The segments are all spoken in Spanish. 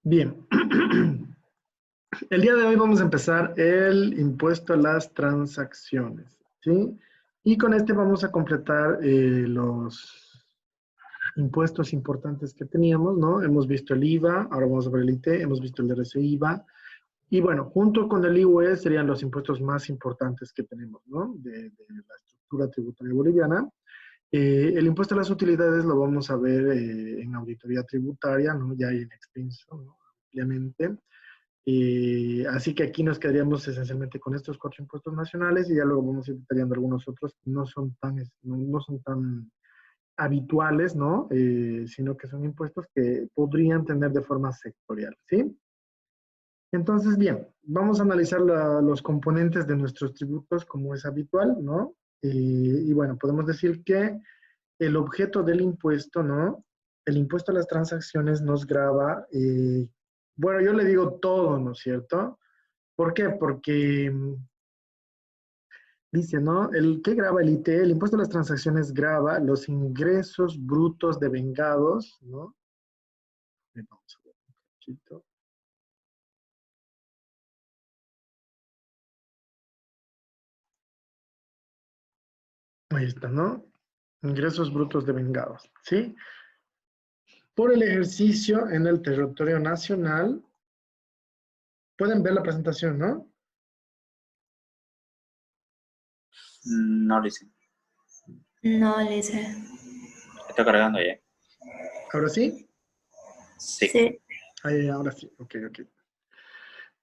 Bien. El día de hoy vamos a empezar el impuesto a las transacciones, ¿sí? Y con este vamos a completar los impuestos importantes que teníamos, ¿no? Hemos visto el IVA, ahora vamos a ver el IT, hemos visto el RCIVA. Y bueno, junto con el IUE serían los impuestos más importantes que tenemos, ¿no? De la estructura tributaria boliviana. El impuesto a las utilidades lo vamos a ver en auditoría tributaria, ¿no? Ya en extenso, ¿no? Ampliamente. Así que aquí nos quedaríamos esencialmente con estos cuatro impuestos nacionales y ya luego vamos a ir detallando algunos otros que no son tan habituales, ¿no? Sino que son impuestos que podrían tener de forma sectorial, ¿sí? Entonces, bien, vamos a analizar los componentes de nuestros tributos como es habitual, ¿no? Y bueno, podemos decir que el objeto del impuesto, ¿no? El impuesto a las transacciones nos grava, bueno, yo le digo todo, ¿no es cierto? ¿Por qué? Porque dice, ¿no? El que grava el IT, el impuesto a las transacciones grava los ingresos brutos devengados, ¿no? Vamos a ver un poquito. Ahí está, ¿no? Ingresos brutos devengados, ¿sí? Por el ejercicio en el territorio nacional. Pueden ver la presentación, ¿no? No lo hice. No, Lisa. Está cargando ya. ¿Ahora sí? Sí. Ahora sí, ok.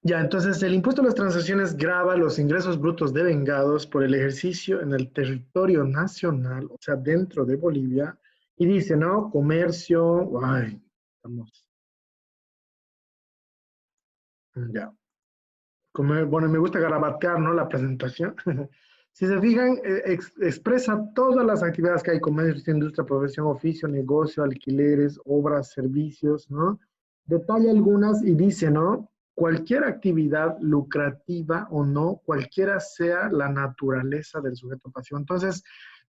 Ya, entonces el impuesto a las transacciones grava los ingresos brutos devengados por el ejercicio en el territorio nacional, o sea, dentro de Bolivia, y dice, ¿no? Comercio, ay, estamos, ya. Bueno, me gusta garabatear, ¿no? La presentación. Si se fijan, expresa todas las actividades que hay: comercio, industria, profesión, oficio, negocio, alquileres, obras, servicios, ¿no? Detalla algunas y dice, ¿no? Cualquier actividad lucrativa o no, cualquiera sea la naturaleza del sujeto pasivo. Entonces,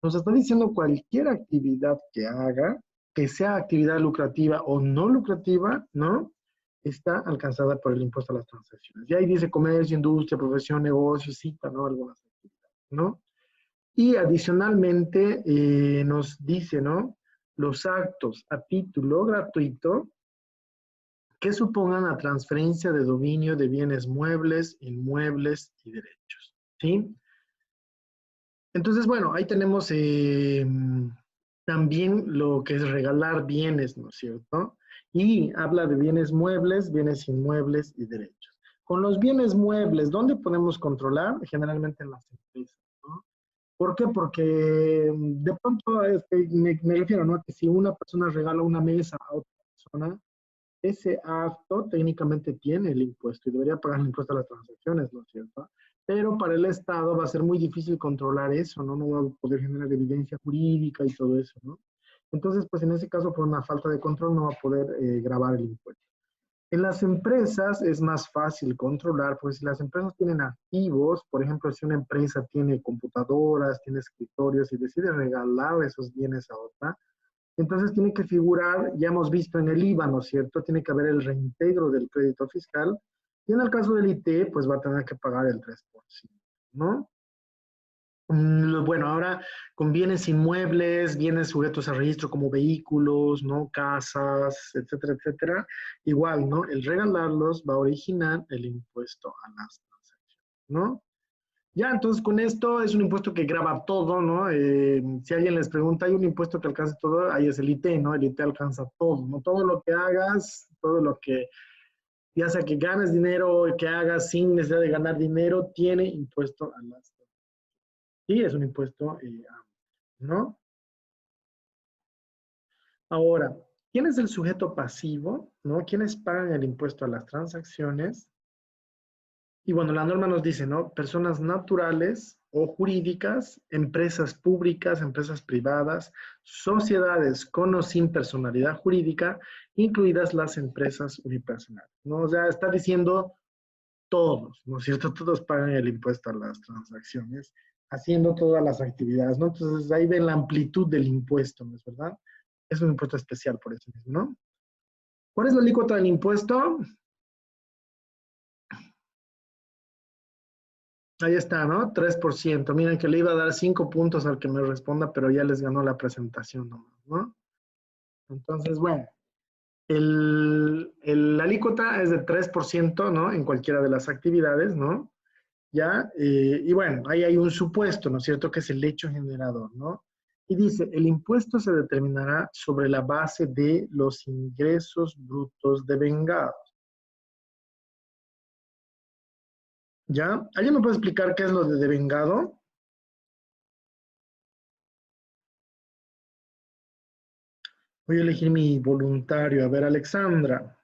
nos está diciendo cualquier actividad que haga, que sea actividad lucrativa o no lucrativa, ¿no? Está alcanzada por el impuesto a las transacciones. Y ahí dice comercio, industria, profesión, negocio, cita, ¿no? Algunas actividades, ¿no? Y adicionalmente nos dice, ¿no? Los actos a título gratuito que supongan la transferencia de dominio de bienes muebles, inmuebles y derechos, ¿sí? Entonces, bueno, ahí tenemos también lo que es regalar bienes, ¿no es cierto? Y habla de bienes muebles, bienes inmuebles y derechos. Con los bienes muebles, ¿dónde podemos controlar? Generalmente en las empresas, ¿no? ¿Por qué? Porque de pronto me refiero, ¿no? Que si una persona regala una mesa a otra persona, ese acto técnicamente tiene el impuesto y debería pagar el impuesto a las transacciones, ¿no es cierto? Pero para el Estado va a ser muy difícil controlar eso, ¿no? No va a poder generar evidencia jurídica y todo eso, ¿no? Entonces, pues en ese caso, por una falta de control, no va a poder gravar el impuesto. En las empresas es más fácil controlar, pues si las empresas tienen activos, por ejemplo, si una empresa tiene computadoras, tiene escritorios y decide regalar esos bienes a otra, entonces tiene que figurar, ya hemos visto en el IVA, ¿no es cierto? Tiene que haber el reintegro del crédito fiscal. Y en el caso del IT, pues va a tener que pagar el 3%, ¿no? Bueno, ahora con bienes inmuebles, bienes sujetos a registro como vehículos, ¿no? Casas, etcétera, etcétera. Igual, ¿no? El regalarlos va a originar el impuesto a las transacciones, ¿no? Ya, entonces con esto es un impuesto que graba todo, ¿no? Si alguien les pregunta, ¿hay un impuesto que alcance todo? Ahí es el IT, ¿no? El IT alcanza todo, ¿no? Todo lo que hagas, todo lo que, ya sea que ganes dinero o que hagas sin necesidad de ganar dinero, tiene impuesto a las... Sí, es un impuesto, ¿no? Ahora, ¿quién es el sujeto pasivo? ¿No? ¿Quiénes pagan el impuesto a las transacciones? Y bueno, la norma nos dice, ¿no? Personas naturales o jurídicas, empresas públicas, empresas privadas, sociedades con o sin personalidad jurídica, incluidas las empresas unipersonales, ¿no? O sea, está diciendo todos, ¿no es cierto? Todos pagan el impuesto a las transacciones, haciendo todas las actividades, ¿no? Entonces ahí ven la amplitud del impuesto, ¿no es verdad? Es un impuesto especial por eso mismo, ¿no? ¿Cuál es la alícuota del impuesto? Ahí está, ¿no? 3%. Miren que le iba a dar 5 puntos al que me responda, pero ya les ganó la presentación nomás, ¿no? Entonces, bueno, la alícuota es de 3%, ¿no? En cualquiera de las actividades, ¿no? ¿Ya? Y bueno, ahí hay un supuesto, ¿no es cierto? Que es el hecho generador, ¿no? Y dice, el impuesto se determinará sobre la base de los ingresos brutos devengados. ¿Ya? ¿Alguien me puede explicar qué es lo de devengado? Voy a elegir mi voluntario. A ver, Alexandra.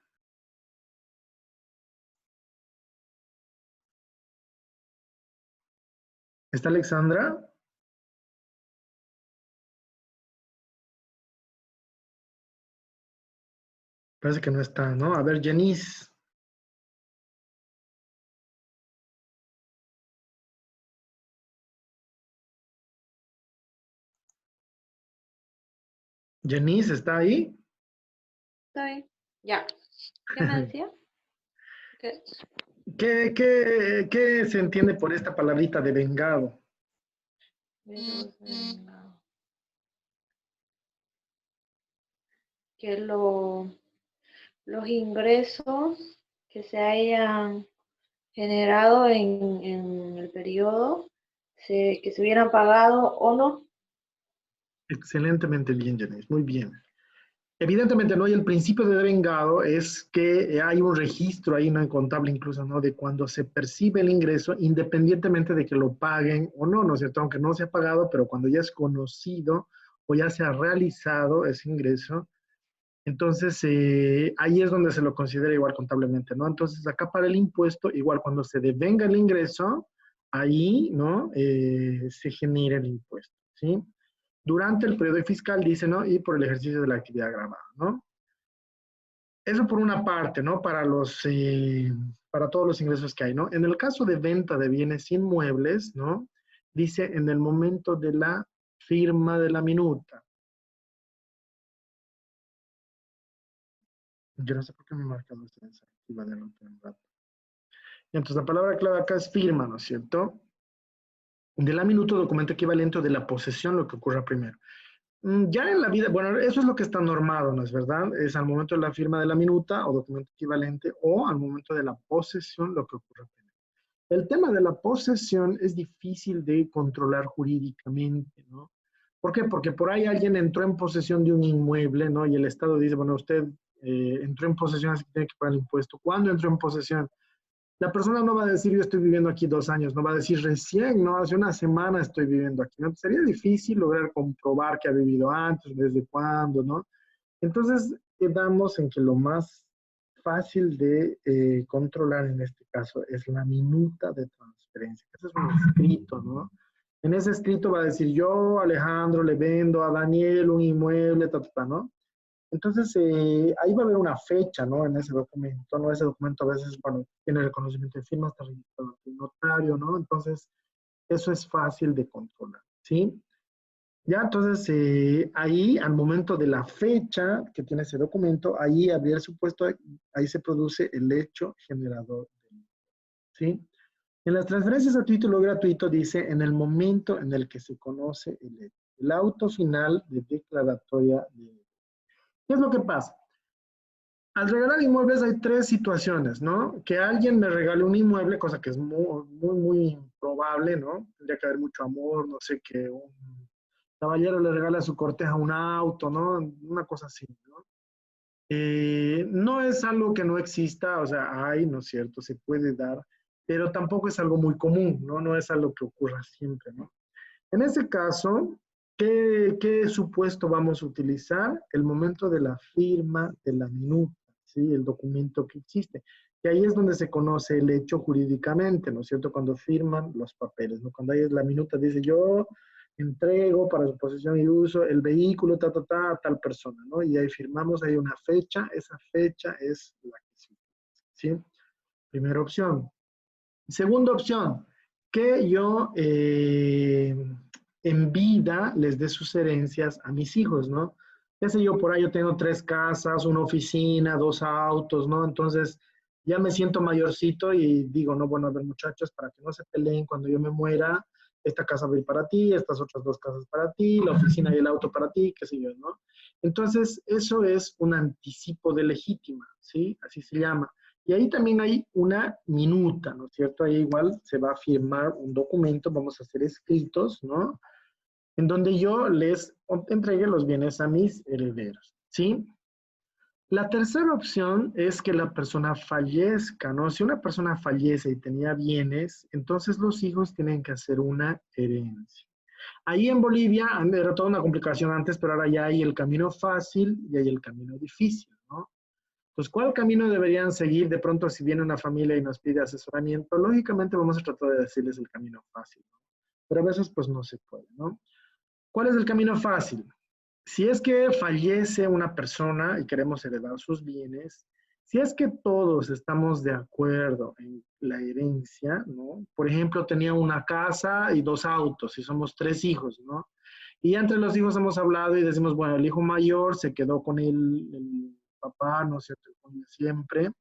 ¿Está Alexandra? Parece que no está, ¿no? A ver, Janice. Janice, ¿está ahí? Estoy. Ya. ¿Qué me decía? ¿Qué? ¿Qué se entiende por esta palabrita de vengado? Que los ingresos que se hayan generado en el periodo que se hubieran pagado o no. Excelentemente bien, Janice, muy bien. Evidentemente, ¿no? Y el principio de devengado es que hay un registro ahí, ¿no? Contable incluso, ¿no? De cuando se percibe el ingreso, independientemente de que lo paguen o no, ¿no es cierto? Aunque no se ha pagado, pero cuando ya es conocido o ya se ha realizado ese ingreso, entonces ahí es donde se lo considera igual contablemente, ¿no? Entonces acá para el impuesto, igual cuando se devenga el ingreso, ahí, ¿no? Se genera el impuesto, ¿sí? Durante el periodo fiscal, dice, ¿no? Y por el ejercicio de la actividad grabada, ¿no? Eso por una parte, ¿no? Para todos los ingresos que hay, ¿no? En el caso de venta de bienes inmuebles, ¿no? Dice en el momento de la firma de la minuta. Yo no sé por qué me marca esta desactiva de un rato. Entonces la palabra clave acá es firma, ¿no es cierto? De la minuta, documento equivalente o de la posesión, lo que ocurra primero. Ya en la vida, bueno, eso es lo que está normado, ¿no es verdad? Es al momento de la firma de la minuta o documento equivalente o al momento de la posesión lo que ocurre primero. El tema de la posesión es difícil de controlar jurídicamente, ¿no? ¿Por qué? Porque por ahí alguien entró en posesión de un inmueble, ¿no? Y el Estado dice, bueno, usted entró en posesión, así que tiene que pagar el impuesto. ¿Cuándo entró en posesión? La persona no va a decir, yo estoy viviendo aquí 2 años, no va a decir recién, no, hace una semana estoy viviendo aquí, ¿no? Sería difícil lograr comprobar que ha vivido antes, desde cuándo, ¿no? Entonces, quedamos en que lo más fácil de controlar en este caso es la minuta de transferencia. Ese es un escrito, ¿no? En ese escrito va a decir, yo, Alejandro, le vendo a Daniel un inmueble, ¿no? Entonces, ahí va a haber una fecha, ¿no? En ese documento, ¿no? Ese documento a veces, bueno, tiene el reconocimiento de firma, está registrado ante el notario, ¿no? Entonces, eso es fácil de controlar, ¿sí? Ya, entonces, ahí, al momento de la fecha que tiene ese documento, ahí habría el supuesto, ahí se produce el hecho generador, ¿sí? En las transferencias a título gratuito dice, en el momento en el que se conoce el hecho. El auto final de declaratoria de... ¿Qué es lo que pasa? Al regalar inmuebles hay 3 situaciones, ¿no? Que alguien me regale un inmueble, cosa que es muy, muy, muy improbable, ¿no? Tendría que haber mucho amor, no sé, que un caballero le regala a su corteja un auto, ¿no? Una cosa así, ¿no? No es algo que no exista, o sea, hay, ¿no es cierto? Se puede dar, pero tampoco es algo muy común, ¿no? No es algo que ocurra siempre, ¿no? En ese caso, ¿qué supuesto vamos a utilizar? El momento de la firma de la minuta, ¿sí? El documento que existe. Y ahí es donde se conoce el hecho jurídicamente, ¿no es cierto? Cuando firman los papeles, ¿no? Cuando ahí la minuta dice, yo entrego para su posesión y uso el vehículo, a tal persona, ¿no? Y ahí firmamos, hay una fecha, esa fecha es la que sí, ¿sí? Primera opción. Segunda opción, que yo en vida les dé sus herencias a mis hijos, ¿no? qué sé yo, por ahí yo tengo 3 casas, una oficina, 2 autos, ¿no? Entonces, ya me siento mayorcito y digo, no, bueno, a ver, muchachos, para que no se peleen cuando yo me muera, esta casa va a ir para ti, estas otras 2 casas para ti, la oficina y el auto para ti, qué sé yo, ¿no? Entonces, eso es un anticipo de legítima, ¿sí? Así se llama. Y ahí también hay una minuta, ¿no es cierto? Ahí igual se va a firmar un documento, vamos a hacer escritos, ¿no? En donde yo les entregue los bienes a mis herederos, ¿sí? La tercera opción es que la persona fallezca, ¿no? Si una persona fallece y tenía bienes, entonces los hijos tienen que hacer una herencia. Ahí en Bolivia era toda una complicación antes, pero ahora ya hay el camino fácil y hay el camino difícil, ¿no? Entonces, ¿cuál camino deberían seguir? De pronto, si viene una familia y nos pide asesoramiento, lógicamente vamos a tratar de decirles el camino fácil, ¿no? Pero a veces, pues, no se puede, ¿no? ¿Cuál es el camino fácil? Si es que fallece una persona y queremos heredar sus bienes, si es que todos estamos de acuerdo en la herencia, ¿no? Por ejemplo, tenía una casa y 2 autos y somos 3 hijos, ¿no? Y entre los hijos hemos hablado y decimos, bueno, el hijo mayor se quedó con el papá, ¿no es cierto? Con él siempre,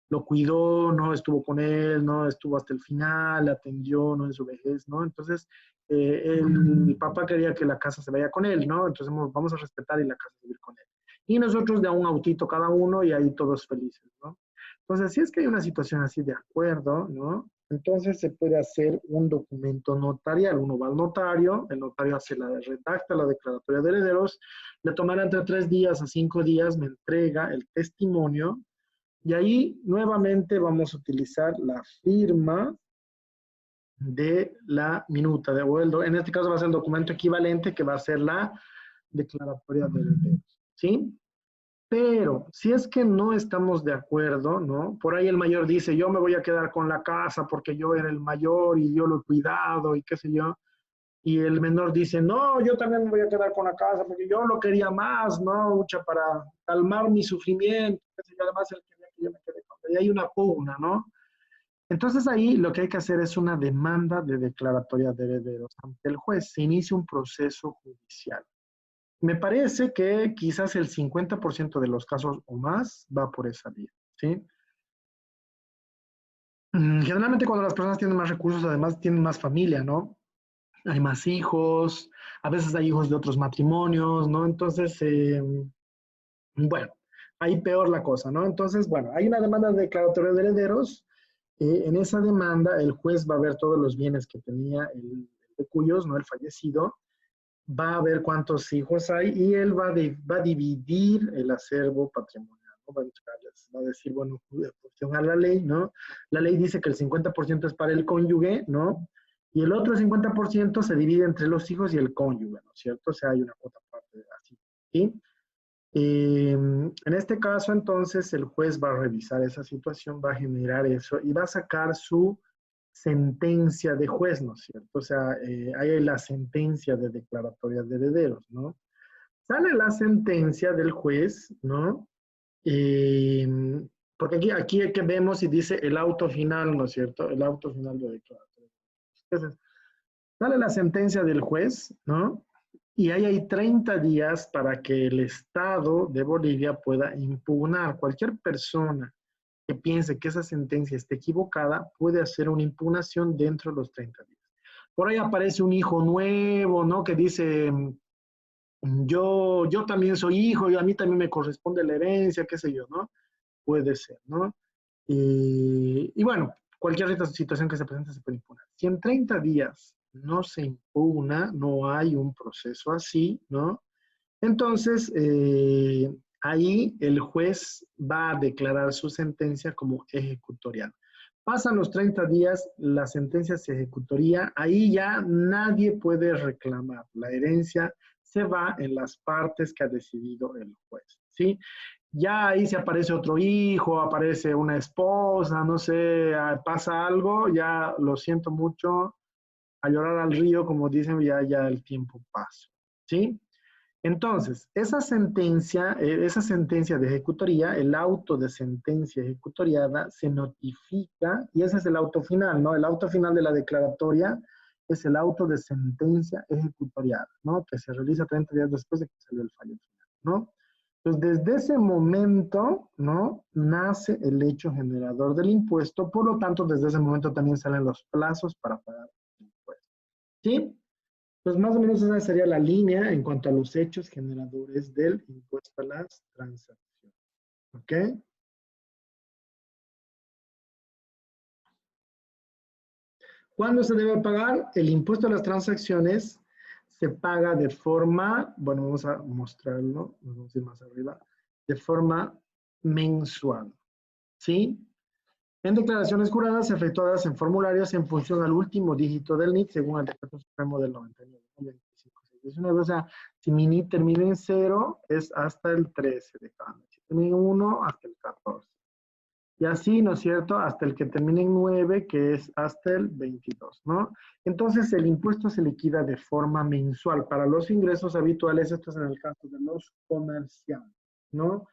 lo cuidó, ¿no? Estuvo con él, ¿no? Estuvo hasta el final, le atendió, ¿no? En su vejez, ¿no? Entonces, el papá quería que la casa se vaya con él, ¿no? Entonces, vamos a respetar y la casa vivir con él. Y nosotros de a un autito cada uno y ahí todos felices, ¿no? Entonces, si es que hay una situación así de acuerdo, ¿no? Entonces se puede hacer un documento notarial. Uno va al notario, el notario redacta la declaratoria de herederos, le tomará entre 3 días a 5 días, me entrega el testimonio y ahí nuevamente vamos a utilizar la firma de la minuta de vuelvo. En este caso va a ser el documento equivalente que va a ser la declaratoria de herederos, ¿sí? Pero si es que no estamos de acuerdo, ¿no? Por ahí el mayor dice, yo me voy a quedar con la casa porque yo era el mayor y yo lo he cuidado y qué sé yo. Y el menor dice, no, yo también me voy a quedar con la casa porque yo lo quería más, ¿no? Mucha para calmar mi sufrimiento. Qué sé yo. Además, él quería que yo me quede con él. Y hay una pugna, ¿no? Entonces ahí lo que hay que hacer es una demanda de declaratoria de herederos ante el juez. Se inicia un proceso judicial. Me parece que quizás el 50% de los casos o más va por esa vía, ¿sí? Generalmente cuando las personas tienen más recursos, además tienen más familia, ¿no? Hay más hijos, a veces hay hijos de otros matrimonios, ¿no? Entonces, bueno, ahí peor la cosa, ¿no? Entonces, bueno, hay una demanda de declaratoria de herederos. En esa demanda, el juez va a ver todos los bienes que tenía el de cuyos, ¿no? El fallecido, va a ver cuántos hijos hay y él va a dividir el acervo patrimonial, ¿no? Va a decir, bueno, en función a la ley, ¿no? La ley dice que el 50% es para el cónyuge, ¿no? Y el otro 50% se divide entre los hijos y el cónyuge, ¿no es cierto? O sea, hay una cuota parte así, ¿sí? En este caso, entonces, el juez va a revisar esa situación, va a generar eso y va a sacar su sentencia de juez, ¿no es cierto? O sea, hay la sentencia de declaratoria de herederos, ¿no? Sale la sentencia del juez, ¿no? Porque aquí que vemos y dice el auto final, ¿no es cierto? El auto final de declaratoria. Entonces, sale la sentencia del juez, ¿no? Y ahí hay 30 días para que el Estado de Bolivia pueda impugnar. Cualquier persona que piense que esa sentencia esté equivocada puede hacer una impugnación dentro de los 30 días. Por ahí aparece un hijo nuevo, ¿no? Que dice, yo también soy hijo y a mí también me corresponde la herencia, qué sé yo, ¿no? Puede ser, ¿no? Y bueno, cualquier situación que se presente se puede impugnar. Si en 30 días no se impugna, no hay un proceso así, ¿no? Entonces, ahí el juez va a declarar su sentencia como ejecutorial. Pasan los 30 días, la sentencia se ejecutoría, ahí ya nadie puede reclamar. La herencia se va en las partes que ha decidido el juez, ¿sí? Ya ahí si aparece otro hijo, aparece una esposa, no sé, pasa algo, ya lo siento mucho, a llorar al río, como dicen, ya el tiempo pasa, ¿sí? Entonces, esa sentencia de ejecutoría, el auto de sentencia ejecutoriada, se notifica, y ese es el auto final, ¿no? El auto final de la declaratoria es el auto de sentencia ejecutoriada, ¿no? Que se realiza 30 días después de que salió el fallo final, ¿no? Entonces, desde ese momento, ¿no? Nace el hecho generador del impuesto, por lo tanto, desde ese momento también salen los plazos para pagar el impuesto, ¿sí? Pues más o menos esa sería la línea en cuanto a los hechos generadores del impuesto a las transacciones, ¿ok? ¿Cuándo se debe pagar? El impuesto a las transacciones se paga de forma, bueno, vamos a mostrarlo, nos vamos a ir más arriba, de forma mensual, ¿sí? En declaraciones juradas efectuadas en formularios en función al último dígito del NIT según el decreto supremo del 99, 25, 19. O sea, si mi NIT termina en 0, es hasta el 13 de cada mes. Si termina en 1, hasta el 14. Y así, ¿no es cierto?, hasta el que termine en 9, que es hasta el 22, ¿no? Entonces, el impuesto se liquida de forma mensual. Para los ingresos habituales, esto es en el caso de los comerciantes, ¿no?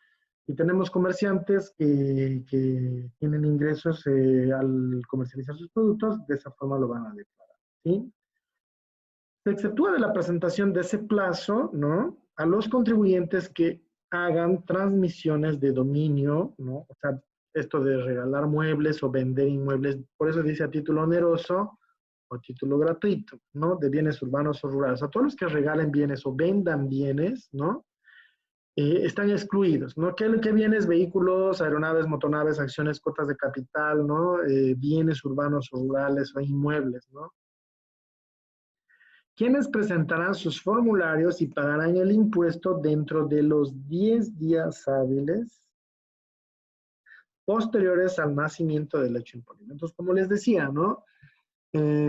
Y tenemos comerciantes que tienen ingresos al comercializar sus productos, de esa forma lo van a declarar, ¿sí? Se exceptúa de la presentación de ese plazo, ¿no? A los contribuyentes que hagan transmisiones de dominio, ¿no? O sea, esto de regalar muebles o vender inmuebles, por eso dice a título oneroso o a título gratuito, ¿no? De bienes urbanos o rurales. A todos los que regalen bienes o vendan bienes, ¿no? Están excluidos, ¿no? ¿Qué bienes? Vehículos, aeronaves, motonaves, acciones, cuotas de capital, ¿no? Bienes urbanos o rurales o inmuebles, ¿no? Quienes presentarán sus formularios y pagarán el impuesto dentro de los 10 días hábiles posteriores al nacimiento del hecho imponible. Entonces, como les decía, ¿no?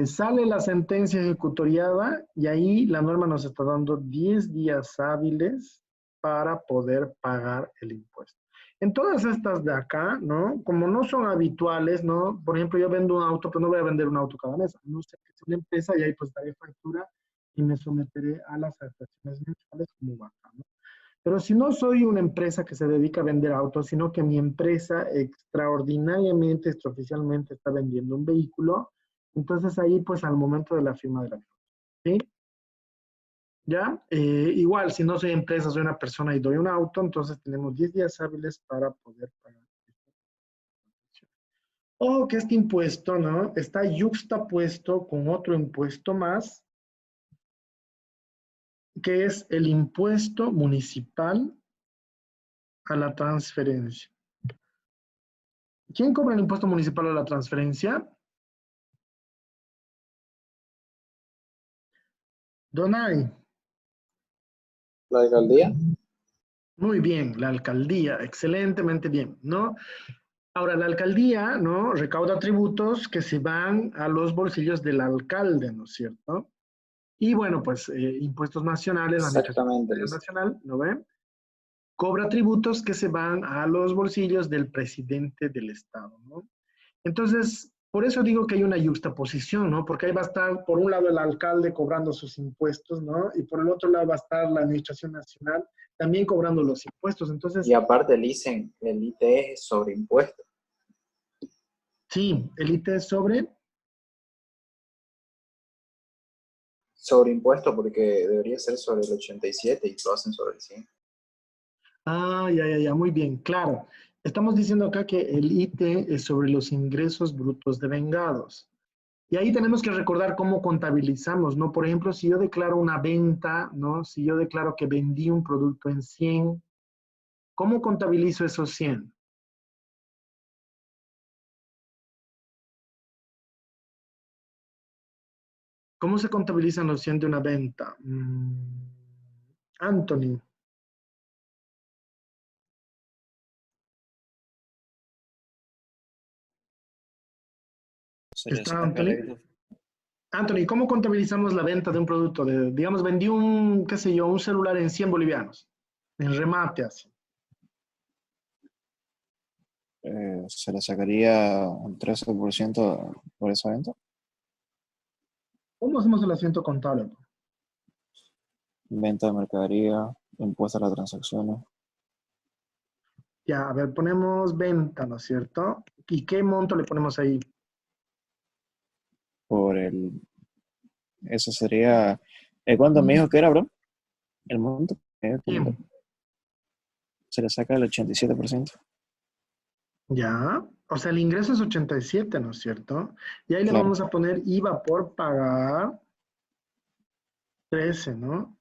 Sale la sentencia ejecutoriada y ahí la norma nos está dando 10 días hábiles para poder pagar el impuesto. En todas estas de acá, ¿no? Como no son habituales, ¿no? Por ejemplo, yo vendo un auto, pero no voy a vender un auto cada mes. No sé que sea una empresa y ahí pues daré factura y me someteré a las actuaciones mensuales como vaca, ¿no? Pero si no soy una empresa que se dedica a vender autos, sino que mi empresa extraordinariamente, extraoficialmente está vendiendo un vehículo, entonces ahí pues al momento de la firma de la factura, ¿sí? ¿Ya? Igual, si no soy empresa, soy una persona y doy un auto, entonces tenemos 10 días hábiles para poder pagar. O que este impuesto, ¿no? Está yuxtapuesto con otro impuesto más, que es el impuesto municipal a la transferencia. ¿Quién cobra el impuesto municipal a la transferencia? Donay. ¿La alcaldía? Muy bien, la alcaldía, excelentemente bien, ¿no? Ahora, la alcaldía, ¿no? Recauda tributos que se van a los bolsillos del alcalde, ¿no es cierto? Y bueno, pues impuestos nacionales, la Administración Exactamente, Luis. Nacional, ¿no ven? Cobra tributos que se van a los bolsillos del presidente del Estado, ¿no? Entonces, por eso digo que hay una yuxtaposición, ¿no? Porque ahí va a estar, por un lado, el alcalde cobrando sus impuestos, ¿no? Y por el otro lado va a estar la Administración Nacional también cobrando los impuestos. Entonces, Y aparte el ITE es sobre impuestos. sí, el IT es sobre... Sobre impuestos porque debería ser sobre el 87 y lo hacen sobre el 100. Ah, ya, muy bien, claro. Estamos diciendo acá que el IT es sobre los ingresos brutos devengados. Y ahí tenemos que recordar cómo contabilizamos, ¿no? Por ejemplo, si yo declaro una venta, ¿no? Si yo declaro que vendí un producto en 100, ¿cómo contabilizo esos 100? ¿Cómo se contabilizan los 100 de una venta? Anthony. Se le ¿Está saca Anthony? crédito. Anthony, ¿cómo contabilizamos la venta de un producto? Digamos, vendí un, qué sé yo, un celular en 100 bolivianos, en remate así. Se le sacaría un 13% por esa venta. ¿Cómo hacemos el asiento contable? Venta de mercadería, impuesto a las transacciones. Ya, a ver, ponemos venta, ¿no es cierto? ¿Y qué monto le ponemos ahí? Eso sería, ¿cuánto me dijo que era, bro? El monto. Bien. se le saca el 87%. Ya, o sea, el ingreso es 87, ¿no es cierto? Y ahí le Claro. vamos a poner IVA por pagar 13, ¿no?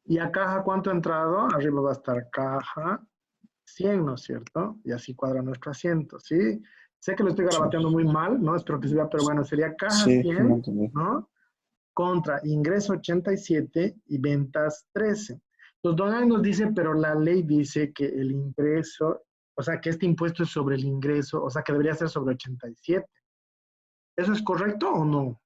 Y a caja, ¿cuánto ha entrado? Arriba va a estar caja 100, ¿no es cierto? Y así cuadra nuestro asiento, ¿sí? Sé que lo estoy garabateando muy mal, ¿no? Espero que se vea, pero bueno, sería caja Sí, no 100, entendí. ¿no? Contra ingreso 87 y ventas 13. Entonces, Don Ángel nos dice, pero la ley dice que el ingreso, o sea, que este impuesto es sobre el ingreso, o sea, que debería ser sobre 87. ¿Eso es correcto o no?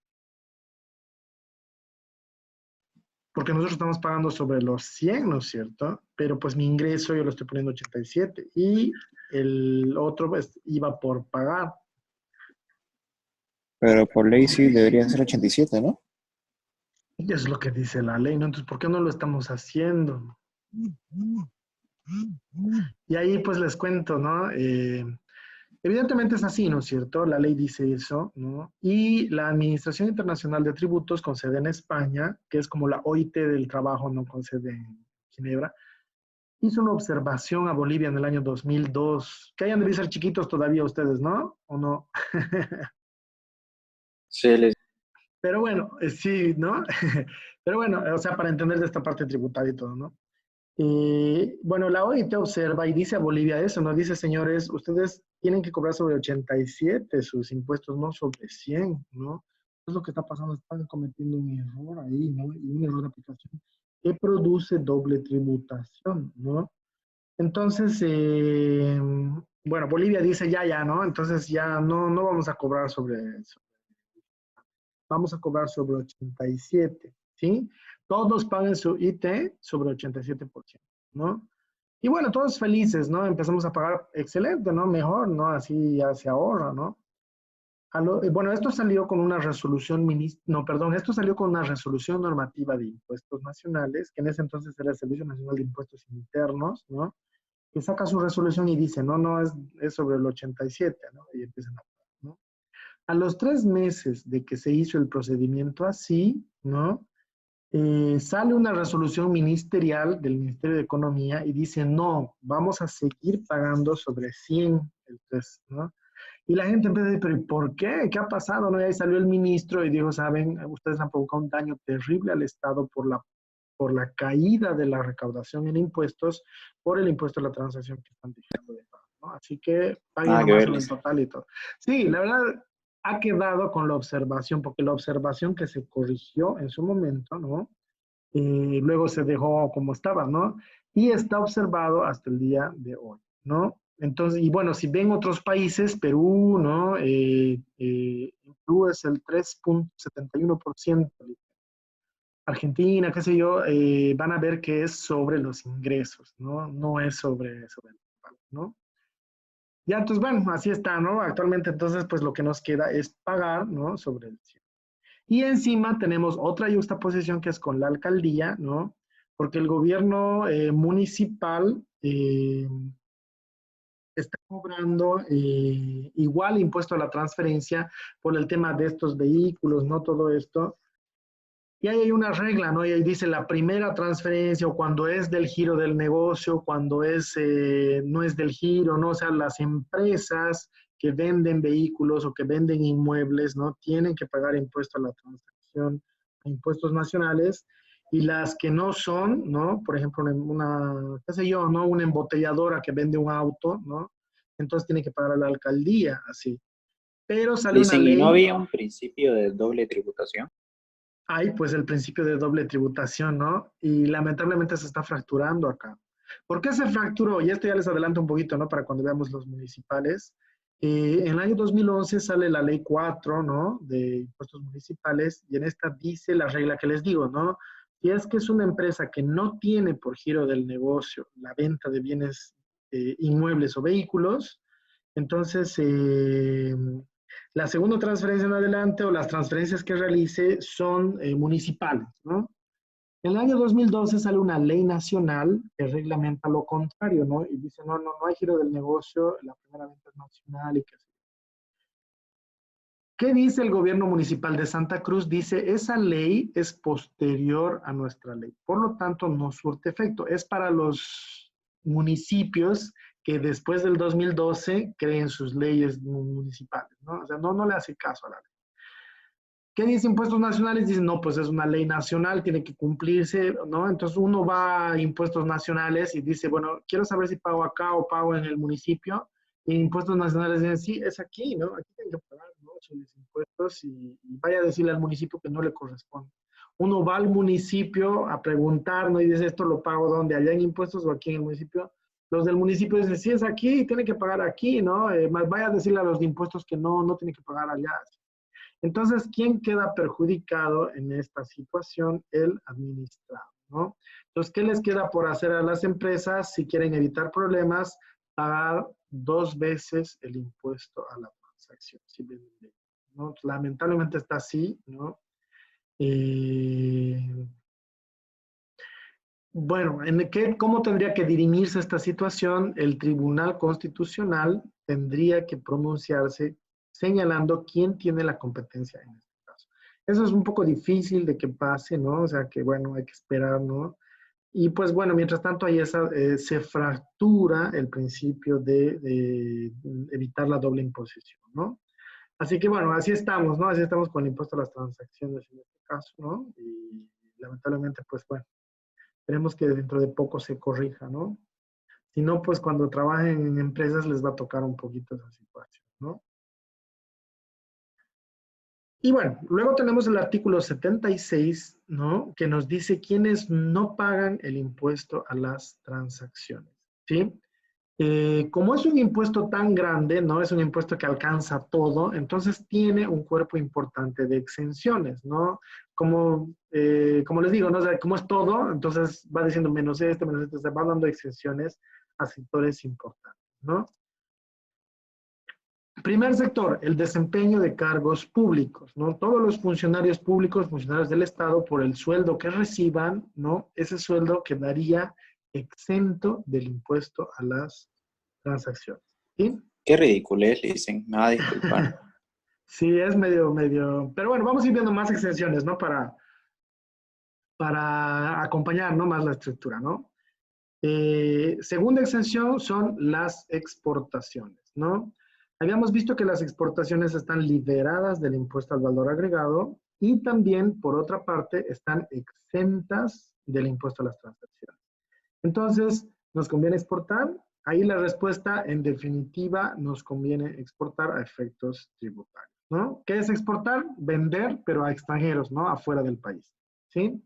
Porque nosotros estamos pagando sobre los 100, ¿no es cierto? Pero pues mi ingreso yo lo estoy poniendo 87 y el otro pues iba por pagar. Pero por ley sí debería ser 87, ¿no? Y es lo que dice la ley, ¿no? Entonces, ¿por qué no lo estamos haciendo? Y ahí pues les cuento, ¿no? Evidentemente es así, ¿no es cierto? La ley dice eso, ¿no? Y la Administración Internacional de Tributos con sede en España, que es como la OIT del trabajo, no con sede en Ginebra, hizo una observación a Bolivia en el año 2002, que hayan de ser chiquitos todavía ustedes, ¿no? ¿O no? Sí, les... Pero bueno, sí, ¿no? Pero bueno, o sea, para entender de esta parte tributaria y todo, ¿no? Bueno, la OIT observa y dice a Bolivia eso, ¿no? Dice, señores, ustedes tienen que cobrar sobre 87 sus impuestos, no sobre 100, ¿no? Es lo que está pasando, están cometiendo un error ahí, ¿no? Y un error de aplicación que produce doble tributación, ¿no? Entonces, bueno, Bolivia dice ya, ¿no? Entonces ya no vamos a cobrar sobre eso. Vamos a cobrar sobre 87, ¿sí? Todos paguen su IT sobre 87%, ¿no? Y bueno, todos felices, ¿no? Empezamos a pagar excelente, ¿no? Mejor, ¿no? Así ya se ahorra, ¿no? Bueno, esto salió con una resolución, esto salió con una resolución normativa de impuestos nacionales, que en ese entonces era el Servicio Nacional de Impuestos Internos, ¿no? Que saca su resolución y dice, no, es sobre el 87, ¿no? Y empiezan a pagar, ¿no? A los 3 meses de que se hizo el procedimiento así, ¿no? Sale una resolución ministerial del Ministerio de Economía y dice, no, vamos a seguir pagando sobre 100 el 3, ¿no? Y la gente empieza a decir, pero ¿por qué? ¿Qué ha pasado? ¿No? Y ahí salió el ministro y dijo, saben, ustedes han provocado un daño terrible al Estado por la caída de la recaudación en impuestos, por el impuesto a la transacción que están dejando de pagar, ¿no? Así que paguen Nada que nomás ver, sobre el dice. total y todo. Sí, la verdad, ha quedado con la observación, porque la observación que se corrigió en su momento, ¿no? Luego se dejó como estaba, ¿no? Y está observado hasta el día de hoy, ¿no? Entonces, y bueno, si ven otros países, Perú, ¿no? Perú es el 3.71%, Argentina, qué sé yo, van a ver que es sobre los ingresos, ¿no? No es sobre el total, ¿no? Ya, entonces, bueno, así está, ¿no? Actualmente, entonces, pues lo que nos queda es pagar, ¿no? Sobre el 100. Y encima tenemos otra juxtaposición que es con la alcaldía, ¿no? Porque el gobierno municipal está cobrando igual impuesto a la transferencia por el tema de estos vehículos, ¿no? Todo esto. Y ahí hay una regla, ¿no? Y ahí dice la primera transferencia o cuando es del giro del negocio, cuando no es del giro, ¿no? O sea, las empresas que venden vehículos o que venden inmuebles, ¿no? Tienen que pagar impuesto a la transacción, impuestos nacionales, y las que no son, ¿no? Por ejemplo, qué sé yo, ¿no? Una embotelladora que vende un auto, ¿no? Entonces tiene que pagar a la alcaldía, así. Pero sale una Dicen, ¿y no ley. había un principio de doble tributación? Hay pues el principio de doble tributación, ¿no? Y lamentablemente se está fracturando acá. ¿Por qué se fracturó? Y esto ya les adelanto un poquito, ¿no? Para cuando veamos los municipales. En el año 2011 sale la ley 4, ¿no? De impuestos municipales, y en esta dice la regla que les digo, ¿no? Si es que es una empresa que no tiene por giro del negocio la venta de bienes inmuebles o vehículos, entonces la segunda transferencia en adelante o las transferencias que realice son municipales, ¿no? En el año 2012 sale una ley nacional que reglamenta lo contrario, ¿no? Y dice, no hay giro del negocio, la primera venta es nacional y qué sé yo. ¿Qué dice el gobierno municipal de Santa Cruz? Dice, esa ley es posterior a nuestra ley, por lo tanto no surte efecto. Es para los municipios que después del 2012 creen sus leyes municipales, ¿no? O sea, no le hace caso a la ley. ¿Qué dice impuestos nacionales? Dicen, no, pues es una ley nacional, tiene que cumplirse, ¿no? Entonces uno va a impuestos nacionales y dice, bueno, quiero saber si pago acá o pago en el municipio. Y impuestos nacionales dicen, sí, es aquí, ¿no? Aquí tienen que pagar, ¿no? Sus impuestos y vaya a decirle al municipio que no le corresponde. Uno va al municipio a preguntar, ¿no? Y dice, ¿esto lo pago dónde? ¿Allá en impuestos o aquí en el municipio? Los del municipio dicen, sí, es aquí, tiene que pagar aquí, ¿no? Más vaya a decirle a los de impuestos que no tiene que pagar allá. Entonces, ¿quién queda perjudicado en esta situación? El administrado, ¿no? Entonces, ¿qué les queda por hacer a las empresas si quieren evitar problemas? Pagar 2 veces el impuesto a la transacción, ¿no? Lamentablemente está así, ¿no? Bueno, ¿cómo tendría que dirimirse esta situación? El Tribunal Constitucional tendría que pronunciarse señalando quién tiene la competencia en este caso. Eso es un poco difícil de que pase, ¿no? O sea que, bueno, hay que esperar, ¿no? Y pues, bueno, mientras tanto, ahí se fractura el principio de evitar la doble imposición, ¿no? Así que, bueno, así estamos, ¿no? Así estamos con el impuesto a las transacciones en este caso, ¿no? Y lamentablemente, pues, bueno, esperemos que dentro de poco se corrija, ¿no? Si no, pues cuando trabajen en empresas les va a tocar un poquito esa situación, ¿no? Y bueno, luego tenemos el artículo 76, ¿no? Que nos dice quiénes no pagan el impuesto a las transacciones, ¿sí? Como es un impuesto tan grande, ¿no? Es un impuesto que alcanza todo, entonces tiene un cuerpo importante de exenciones, ¿no? Como les digo, ¿no? O sea, como es todo, entonces va diciendo menos esto, se va dando exenciones a sectores importantes, ¿no? Primer sector, el desempeño de cargos públicos, ¿no? Todos los funcionarios públicos, funcionarios del Estado, por el sueldo que reciban, ¿no? Ese sueldo quedaría exento del impuesto a las transacciones, ¿sí? Qué ridiculez, le dicen. Me va a disculpar. Sí, es medio, pero bueno, vamos a ir viendo más exenciones, ¿no? Para acompañar, ¿no? Más la estructura, ¿no? Segunda exención son las exportaciones, ¿no? Habíamos visto que las exportaciones están liberadas del impuesto al valor agregado y también, por otra parte, están exentas del impuesto a las transacciones. Entonces, ¿nos conviene exportar? Ahí la respuesta, en definitiva, nos conviene exportar a efectos tributarios, ¿no? ¿Qué es exportar? Vender, pero a extranjeros, ¿no? Afuera del país, ¿sí?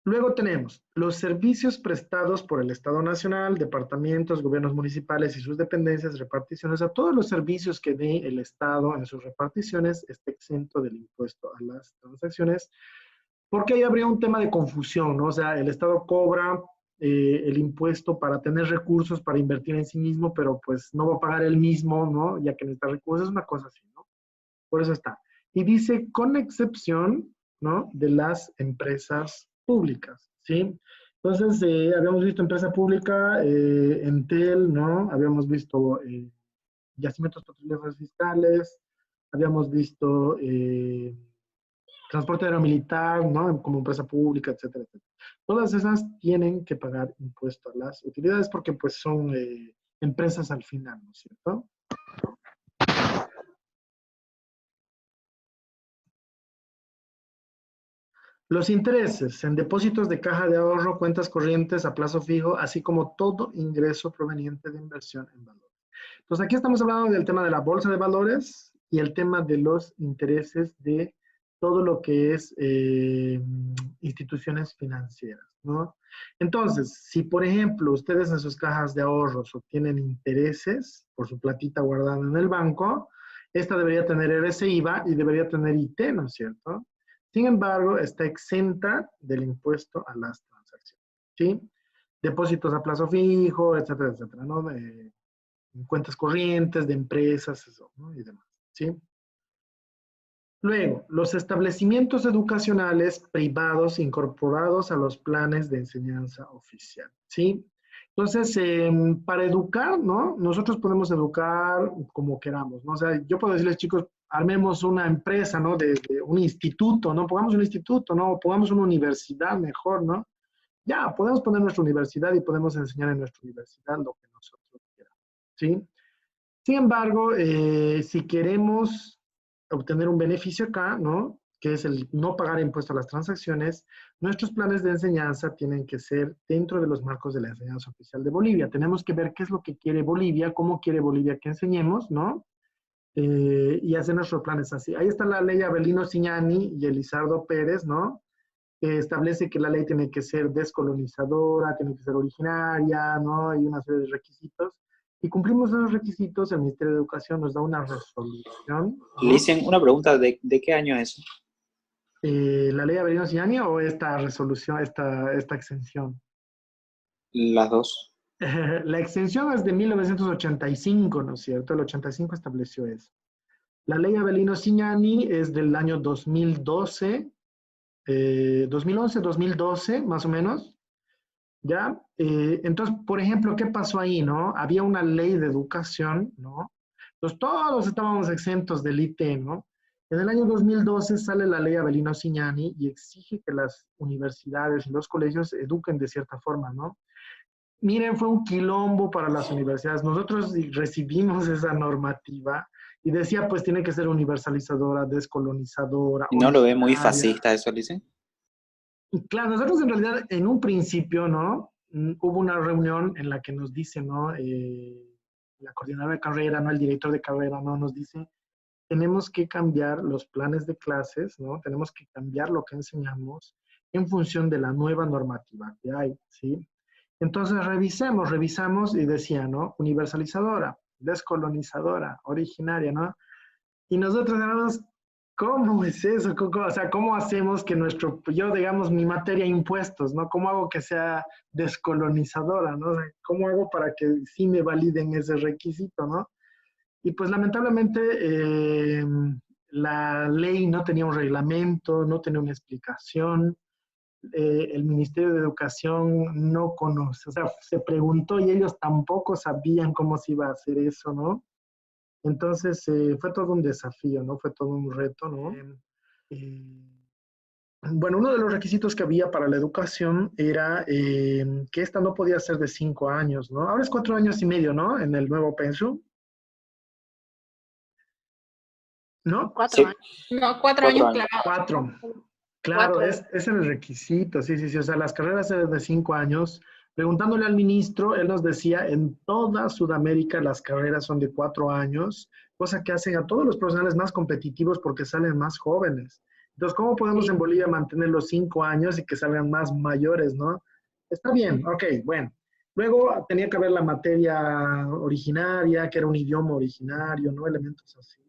Luego tenemos los servicios prestados por el Estado Nacional, departamentos, gobiernos municipales y sus dependencias, reparticiones, a todos los servicios que dé el Estado en sus reparticiones, está exento del impuesto a las transacciones, porque ahí habría un tema de confusión, ¿no? O sea, el Estado cobra el impuesto para tener recursos para invertir en sí mismo, pero pues no va a pagar él mismo, ¿no? Ya que necesita recursos, es una cosa así, ¿no? Por eso está. Y dice, con excepción, ¿no? De las empresas públicas, ¿sí? Entonces, habíamos visto empresa pública, Entel, ¿no? Habíamos visto yacimientos petroleros fiscales, habíamos visto transporte aeromilitar, ¿no? Como empresa pública, etcétera, etcétera. Todas esas tienen que pagar impuesto a las utilidades porque pues son empresas al final, ¿no es cierto? Los intereses en depósitos de caja de ahorro, cuentas corrientes a plazo fijo, así como todo ingreso proveniente de inversión en valores. Entonces, aquí estamos hablando del tema de la bolsa de valores y el tema de los intereses de todo lo que es instituciones financieras, ¿no? Entonces, si por ejemplo ustedes en sus cajas de ahorros obtienen intereses por su platita guardada en el banco, esta debería tener RSIVA y debería tener IT, ¿no es cierto? Sin embargo, está exenta del impuesto a las transacciones, ¿sí? Depósitos a plazo fijo, etcétera, etcétera, ¿no? Cuentas corrientes de empresas, eso, ¿no? Y demás, ¿sí? Luego, los establecimientos educacionales privados incorporados a los planes de enseñanza oficial, ¿sí? Entonces, para educar, ¿no? Nosotros podemos educar como queramos, ¿no? O sea, yo puedo decirles, chicos, armemos una empresa, ¿no? De un instituto, ¿no? Pongamos un instituto, ¿no? O pongamos una universidad mejor, ¿no? Ya, podemos poner nuestra universidad y podemos enseñar en nuestra universidad lo que nosotros queramos, ¿sí? Sin embargo, si queremos obtener un beneficio acá, ¿no? Que es el no pagar impuesto a las transacciones, nuestros planes de enseñanza tienen que ser dentro de los marcos de la enseñanza oficial de Bolivia. Tenemos que ver qué es lo que quiere Bolivia, cómo quiere Bolivia que enseñemos, ¿no? Y hacer nuestros planes así. Ahí está la ley Avelino Signani y Elizardo Pérez, ¿no? Que establece que la ley tiene que ser descolonizadora, tiene que ser originaria, ¿no? Hay una serie de requisitos. Y cumplimos esos requisitos, el Ministerio de Educación nos da una resolución, ¿no? Licen, una pregunta, ¿de qué año es eso? ¿La ley Avelino Signani o esta resolución, esta exención? Las dos. La exención es de 1985, ¿no es cierto? El 85 estableció eso. La ley Avelino Signani es del año 2012, 2011, 2012, más o menos, ¿ya? Entonces, por ejemplo, ¿qué pasó ahí, no? Había una ley de educación, ¿no? Entonces, todos estábamos exentos del IT, ¿no? En el año 2012 sale la ley Avelino Signani y exige que las universidades y los colegios eduquen de cierta forma, ¿no? Miren, fue un quilombo para las universidades. Nosotros recibimos esa normativa y decía, pues tiene que ser universalizadora, descolonizadora. ¿Y no lo ve muy originaria. fascista eso, Licen? Y claro, nosotros en realidad en un principio, ¿no? Hubo una reunión en la que nos dice, ¿no? La coordinadora de carrera, ¿no? El director de carrera, ¿no? Nos dice, tenemos que cambiar los planes de clases, ¿no? Tenemos que cambiar lo que enseñamos en función de la nueva normativa que hay, ¿sí? Entonces revisamos y decía, ¿no? Universalizadora, descolonizadora, originaria, ¿no? Y nosotros éramos, ¿cómo es eso? O sea, ¿cómo hacemos que yo, digamos, mi materia impuestos, ¿no? ¿Cómo hago que sea descolonizadora, ¿no? O sea, ¿cómo hago para que sí me validen ese requisito, ¿no? Y pues lamentablemente la ley no tenía un reglamento, no tenía una explicación. El Ministerio de Educación no conoce, o sea, se preguntó y ellos tampoco sabían cómo se iba a hacer eso, ¿no? Entonces fue todo un desafío, ¿no? Fue todo un reto, ¿no? Bueno, uno de los requisitos que había para la educación era que esta no podía ser de 5 años, ¿no? Ahora es 4 años y medio, ¿no? En el nuevo pensum, ¿no? 4 Sí, años. No, 4 4 años años. clavados. 4. Claro, 4. ese es el requisito, sí, sí, sí. O sea, las carreras eran de 5 años. Preguntándole al ministro, él nos decía, en toda Sudamérica las carreras son de 4 años, cosa que hacen a todos los profesionales más competitivos porque salen más jóvenes. Entonces, ¿cómo podemos en Bolivia mantener los 5 años y que salgan más mayores, no? Está bien, ok, bueno. Luego tenía que haber la materia originaria, que era un idioma originario, ¿no? Elementos así.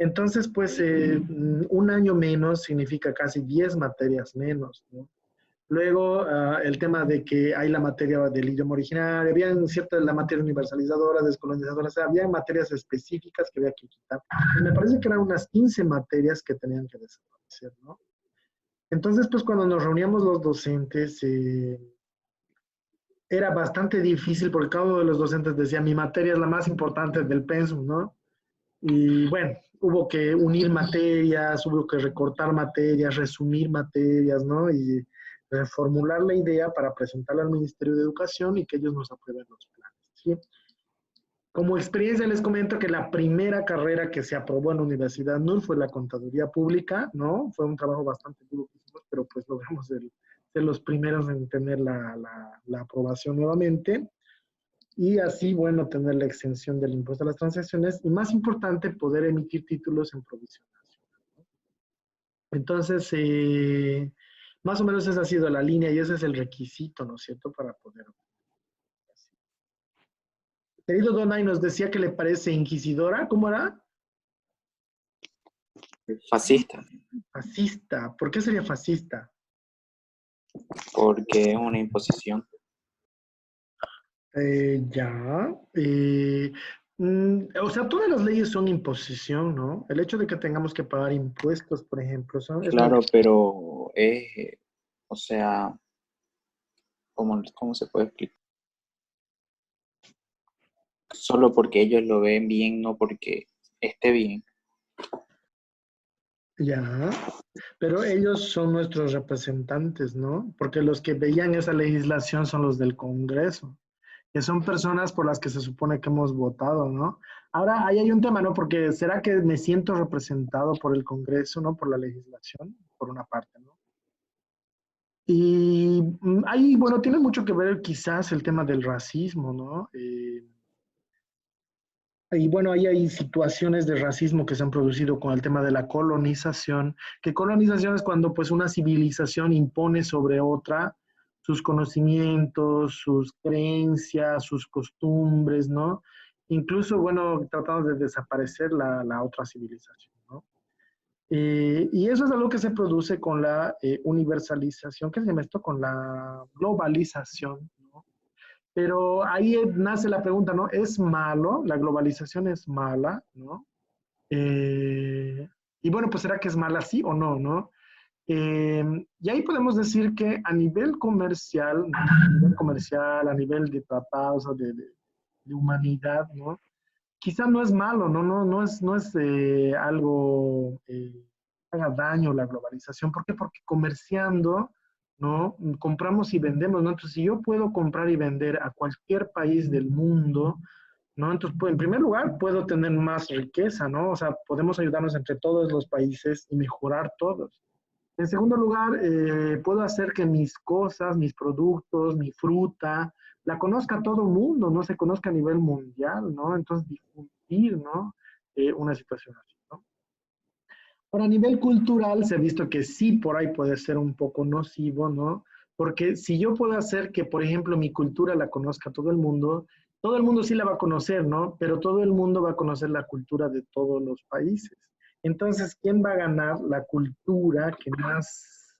Entonces, pues, un año menos significa casi 10 materias menos, ¿no? Luego, el tema de que hay la materia del idioma originario, había cierta la materia universalizadora, descolonizadora, o sea, había materias específicas que había que quitar. Y me parece que eran unas 15 materias que tenían que desaparecer, ¿no? Entonces, pues, cuando nos reuníamos los docentes, era bastante difícil porque cada uno de los docentes decía, mi materia es la más importante del pensum, ¿no? Y bueno, hubo que unir materias, hubo que recortar materias, resumir materias, ¿no? Y reformular la idea para presentarla al Ministerio de Educación y que ellos nos aprueben los planes, ¿sí? Como experiencia les comento que la primera carrera que se aprobó en la Universidad NUR fue la Contaduría Pública, ¿no? Fue un trabajo bastante duro que hicimos, pero pues logramos ser los primeros en tener la aprobación nuevamente. Y así, bueno, tener la exención del impuesto a las transacciones y más importante, poder emitir títulos en provisión nacional, ¿no? Entonces, más o menos esa ha sido la línea y ese es el requisito, ¿no es cierto?, para poder. Querido Donay nos decía que le parece inquisidora, ¿cómo era? Fascista, Fascista. ¿Por qué sería fascista? porque es una imposición. Ya. O sea, todas las leyes son imposición, ¿no? El hecho de que tengamos que pagar impuestos, por ejemplo, es lo Claro, que. pero es, o sea, ¿cómo se puede explicar? Solo porque ellos lo ven bien, no porque esté bien. Ya, pero ellos son nuestros representantes, ¿no? Porque los que veían esa legislación son los del Congreso, que son personas por las que se supone que hemos votado, ¿no? Ahora, ahí hay un tema, ¿no? Porque ¿será que me siento representado por el Congreso, ¿no? Por la legislación, por una parte, ¿no? Y ahí, bueno, tiene mucho que ver quizás el tema del racismo, ¿no? Y bueno, ahí hay situaciones de racismo que se han producido con el tema de la colonización, que colonización es cuando pues una civilización impone sobre otra sus conocimientos, sus creencias, sus costumbres, ¿no? Incluso, bueno, tratando de desaparecer la otra civilización, ¿no? Y eso es algo que se produce con la universalización, ¿qué se llama esto? Con la globalización, ¿no? Pero ahí nace la pregunta, ¿no? ¿Es malo? ¿La globalización es mala? ¿No? Y bueno, pues ¿será que es mala sí o no? ¿No? Y ahí podemos decir que a nivel comercial, ¿no? A nivel de tratados, o de humanidad, ¿no? Quizá no es malo, no es algo que haga daño la globalización. ¿Por qué? Porque comerciando, ¿no? Compramos y vendemos, ¿no? Entonces, si yo puedo comprar y vender a cualquier país del mundo, ¿no? Entonces, pues, en primer lugar, puedo tener más riqueza, ¿no? O sea, podemos ayudarnos entre todos los países y mejorar todos. En segundo lugar, puedo hacer que mis cosas, mis productos, mi fruta, la conozca todo el mundo, no se conozca a nivel mundial, ¿no? Entonces, difundir, ¿no? Una situación así, ¿no? Ahora, a nivel cultural, se ha visto que sí, por ahí puede ser un poco nocivo, ¿no? Porque si yo puedo hacer que, por ejemplo, mi cultura la conozca todo el mundo sí la va a conocer, ¿no? Pero todo el mundo va a conocer la cultura de todos los países. Entonces, ¿quién va a ganar la cultura que más,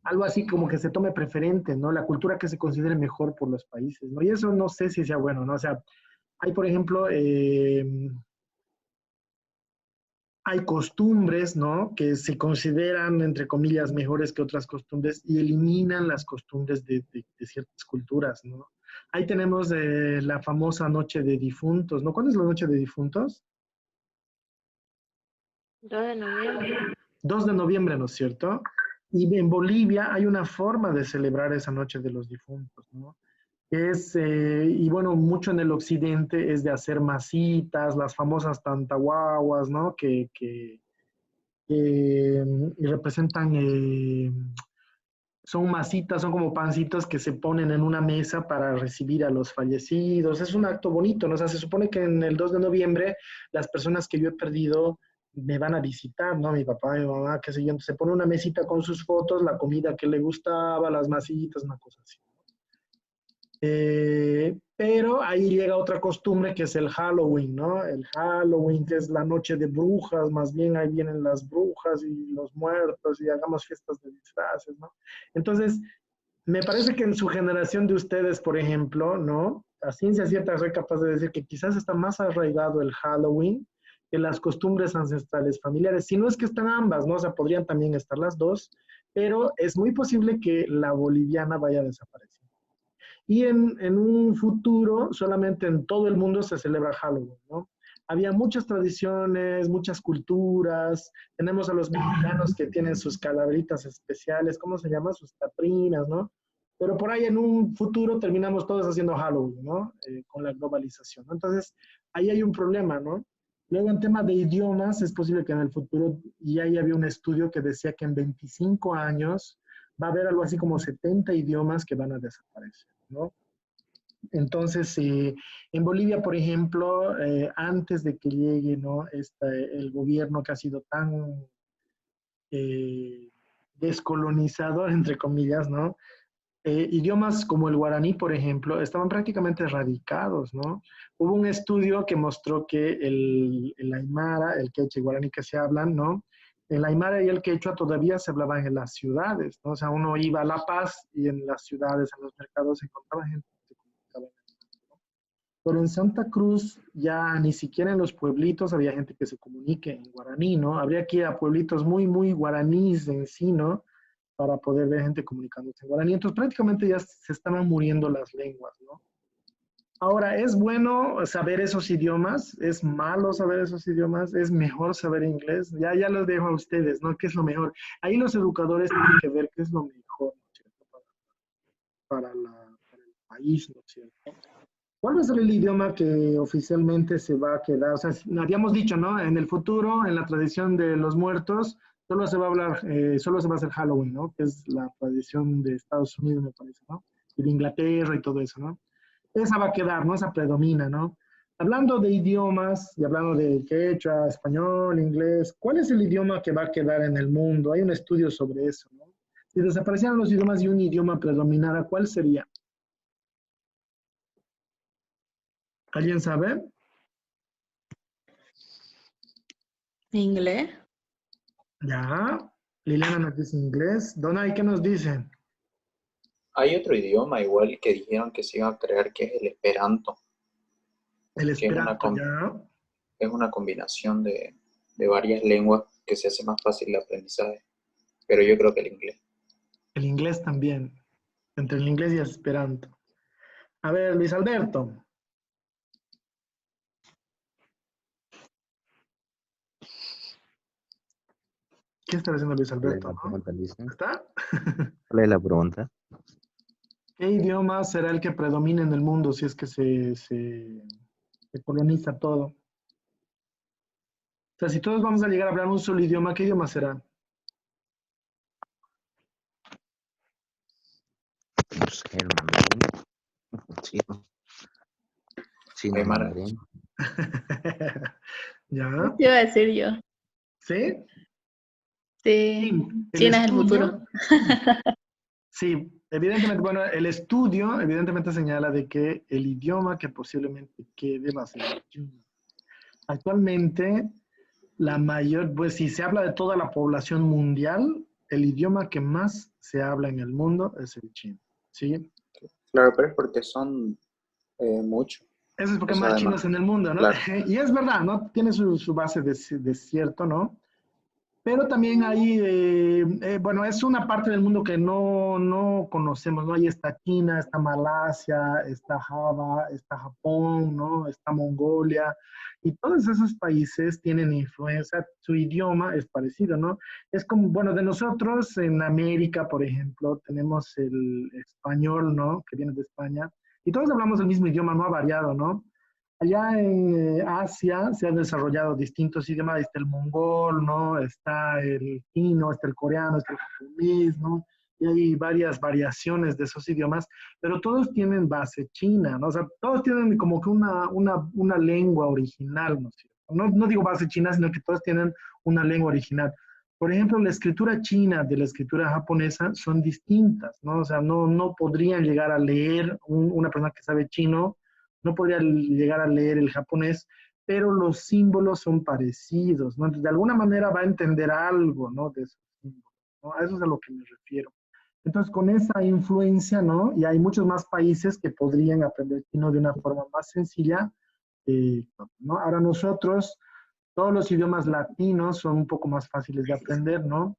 algo así como que se tome preferente, ¿no? La cultura que se considere mejor por los países, ¿no? Y eso no sé si sea bueno, ¿no? O sea, hay, por ejemplo, hay costumbres, ¿no? Que se consideran, entre comillas, mejores que otras costumbres y eliminan las costumbres de ciertas culturas, ¿no? Ahí tenemos la famosa Noche de Difuntos, ¿no? ¿Cuándo es la Noche de Difuntos? 2 de noviembre. 2 de noviembre, ¿no es cierto? Y en Bolivia hay una forma de celebrar esa Noche de los Difuntos, ¿no? Y bueno, mucho en el occidente es de hacer masitas, las famosas tantahuahuas, ¿no? Y representan, son masitas, son como pancitos que se ponen en una mesa para recibir a los fallecidos. Es un acto bonito, ¿no? O sea, se supone que en el 2 de noviembre las personas que yo he perdido me van a visitar, ¿no? Mi papá, mi mamá, qué sé yo. Entonces se pone una mesita con sus fotos, la comida que le gustaba, las masitas, una cosa así. Pero ahí llega otra costumbre que es el Halloween, ¿no? El Halloween, que es la noche de brujas, más bien ahí vienen las brujas y los muertos y hagamos fiestas de disfraces, ¿no? Entonces, me parece que en su generación de ustedes, por ejemplo, ¿no? A ciencia cierta soy capaz de decir que quizás está más arraigado el Halloween que las costumbres ancestrales familiares. Si no es que están ambas, ¿no? O sea, podrían también estar las dos, pero es muy posible que la boliviana vaya a desaparecer. Y en un futuro, solamente en todo el mundo se celebra Halloween, ¿no? Había muchas tradiciones, muchas culturas. Tenemos a los mexicanos que tienen sus calaveritas especiales, ¿cómo se llama? Sus catrinas, ¿no? Pero por ahí en un futuro terminamos todos haciendo Halloween, ¿no? Con la globalización, ¿no? Entonces, ahí hay un problema, ¿no? Luego, en tema de idiomas, es posible que en el futuro, y ahí había un estudio que decía que en 25 años va a haber algo así como 70 idiomas que van a desaparecer, ¿no? Entonces, en Bolivia, por ejemplo, antes de que llegue, ¿no? El gobierno que ha sido tan eh, descolonizador, entre comillas, ¿no? Idiomas como el guaraní, por ejemplo, estaban prácticamente erradicados, ¿no? Hubo un estudio que mostró que el aymara, el quechua y guaraní que se hablan, ¿no? El aymara y el quechua todavía se hablaban en las ciudades, ¿no? O sea, uno iba a La Paz y en las ciudades, en los mercados, se encontraba gente que se comunicaba en aymara, ¿no? Pero en Santa Cruz ya ni siquiera en los pueblitos había gente que se comunique en guaraní, ¿no? Habría que ir a pueblitos muy, muy guaraníes en sí, ¿no? Para poder ver gente comunicándose en guaraní. Entonces prácticamente ya se estaban muriendo las lenguas, ¿no? Ahora, ¿es bueno saber esos idiomas? ¿Es malo saber esos idiomas? ¿Es mejor saber inglés? Ya los dejo a ustedes, ¿no? ¿Qué es lo mejor? Ahí los educadores tienen que ver qué es lo mejor, ¿no es cierto? Para el país, ¿no es cierto? ¿Cuál va a ser el idioma que oficialmente se va a quedar? O sea, habíamos dicho, ¿no? En el futuro, en la tradición de los muertos, solo se va a hablar, solo se va a hacer Halloween, ¿no? Que es la tradición de Estados Unidos, me parece, ¿no? Y de Inglaterra y todo eso, ¿no? Esa va a quedar, ¿no? Esa predomina, ¿no? Hablando de idiomas y hablando de quechua, español, inglés, ¿cuál es el idioma que va a quedar en el mundo? Hay un estudio sobre eso, ¿no? Si desaparecieran los idiomas y un idioma predominara, ¿cuál sería? ¿Alguien sabe? ¿Inglés? Ya. Liliana nos dice inglés. Donay, ¿qué nos dicen? Hay otro idioma igual que dijeron que se iba a crear, que es el Esperanto, El que esperanto, ya. es una combinación de varias lenguas que se hace más fácil el aprendizaje. Pero yo creo que el inglés. El inglés también. Entre el inglés y el esperanto. A ver, Luis Alberto. ¿Qué está haciendo Luis ¿Cuál es Alberto, la no? pregunta, Lisa? ¿Está? ¿Cuál es la pregunta? ¿Qué idioma será el que predomine en el mundo si es que se coloniza todo? O sea, si todos vamos a llegar a hablar un solo idioma, ¿qué idioma será? No sé, el mandarín. Chino. Chino, el Aymara. mandarín. ¿Ya? Te iba a decir yo. ¿Sí? Sí, El China es el estudio, futuro. sí, evidentemente, bueno, el estudio evidentemente señala de que el idioma que posiblemente quede va a ser el chino. Actualmente, la mayor, pues si se habla de toda la población mundial, el idioma que más se habla en el mundo es el chino, ¿sí? Claro, pero es porque son muchos. Eso es porque O hay sea, más además, chinos en el mundo, ¿no? claro. Y es verdad, ¿no? Tiene su base de cierto, ¿no? Pero también hay, bueno, es una parte del mundo que no conocemos, ¿no? Ahí está China, está Malasia, está Java, está Japón, ¿no? Está Mongolia, y todos esos países tienen influencia, su idioma es parecido, ¿no? Es como, bueno, de nosotros en América, por ejemplo, tenemos el español, ¿no? Que viene de España, y todos hablamos el mismo idioma, no ha variado, ¿no? Allá en Asia se han desarrollado distintos idiomas, está el mongol, ¿no? Está el chino, está el coreano, está el japonés, ¿no? Y hay varias variaciones de esos idiomas, pero todos tienen base china, ¿no? O sea, todos tienen como que una lengua original, ¿no es cierto? No digo base china, sino que todos tienen una lengua original. Por ejemplo, la escritura china de la escritura japonesa son distintas, ¿no? O sea, no podrían llegar a leer una persona que sabe chino no podría llegar a leer el japonés, pero los símbolos son parecidos, ¿no? Entonces, de alguna manera va a entender algo, ¿no? De esos símbolos, ¿no? A eso es a lo que me refiero. Entonces, con esa influencia, ¿no? Y hay muchos más países que podrían aprender chino de una forma más sencilla, ¿no? Ahora nosotros, todos los idiomas latinos son un poco más fáciles de aprender, ¿no?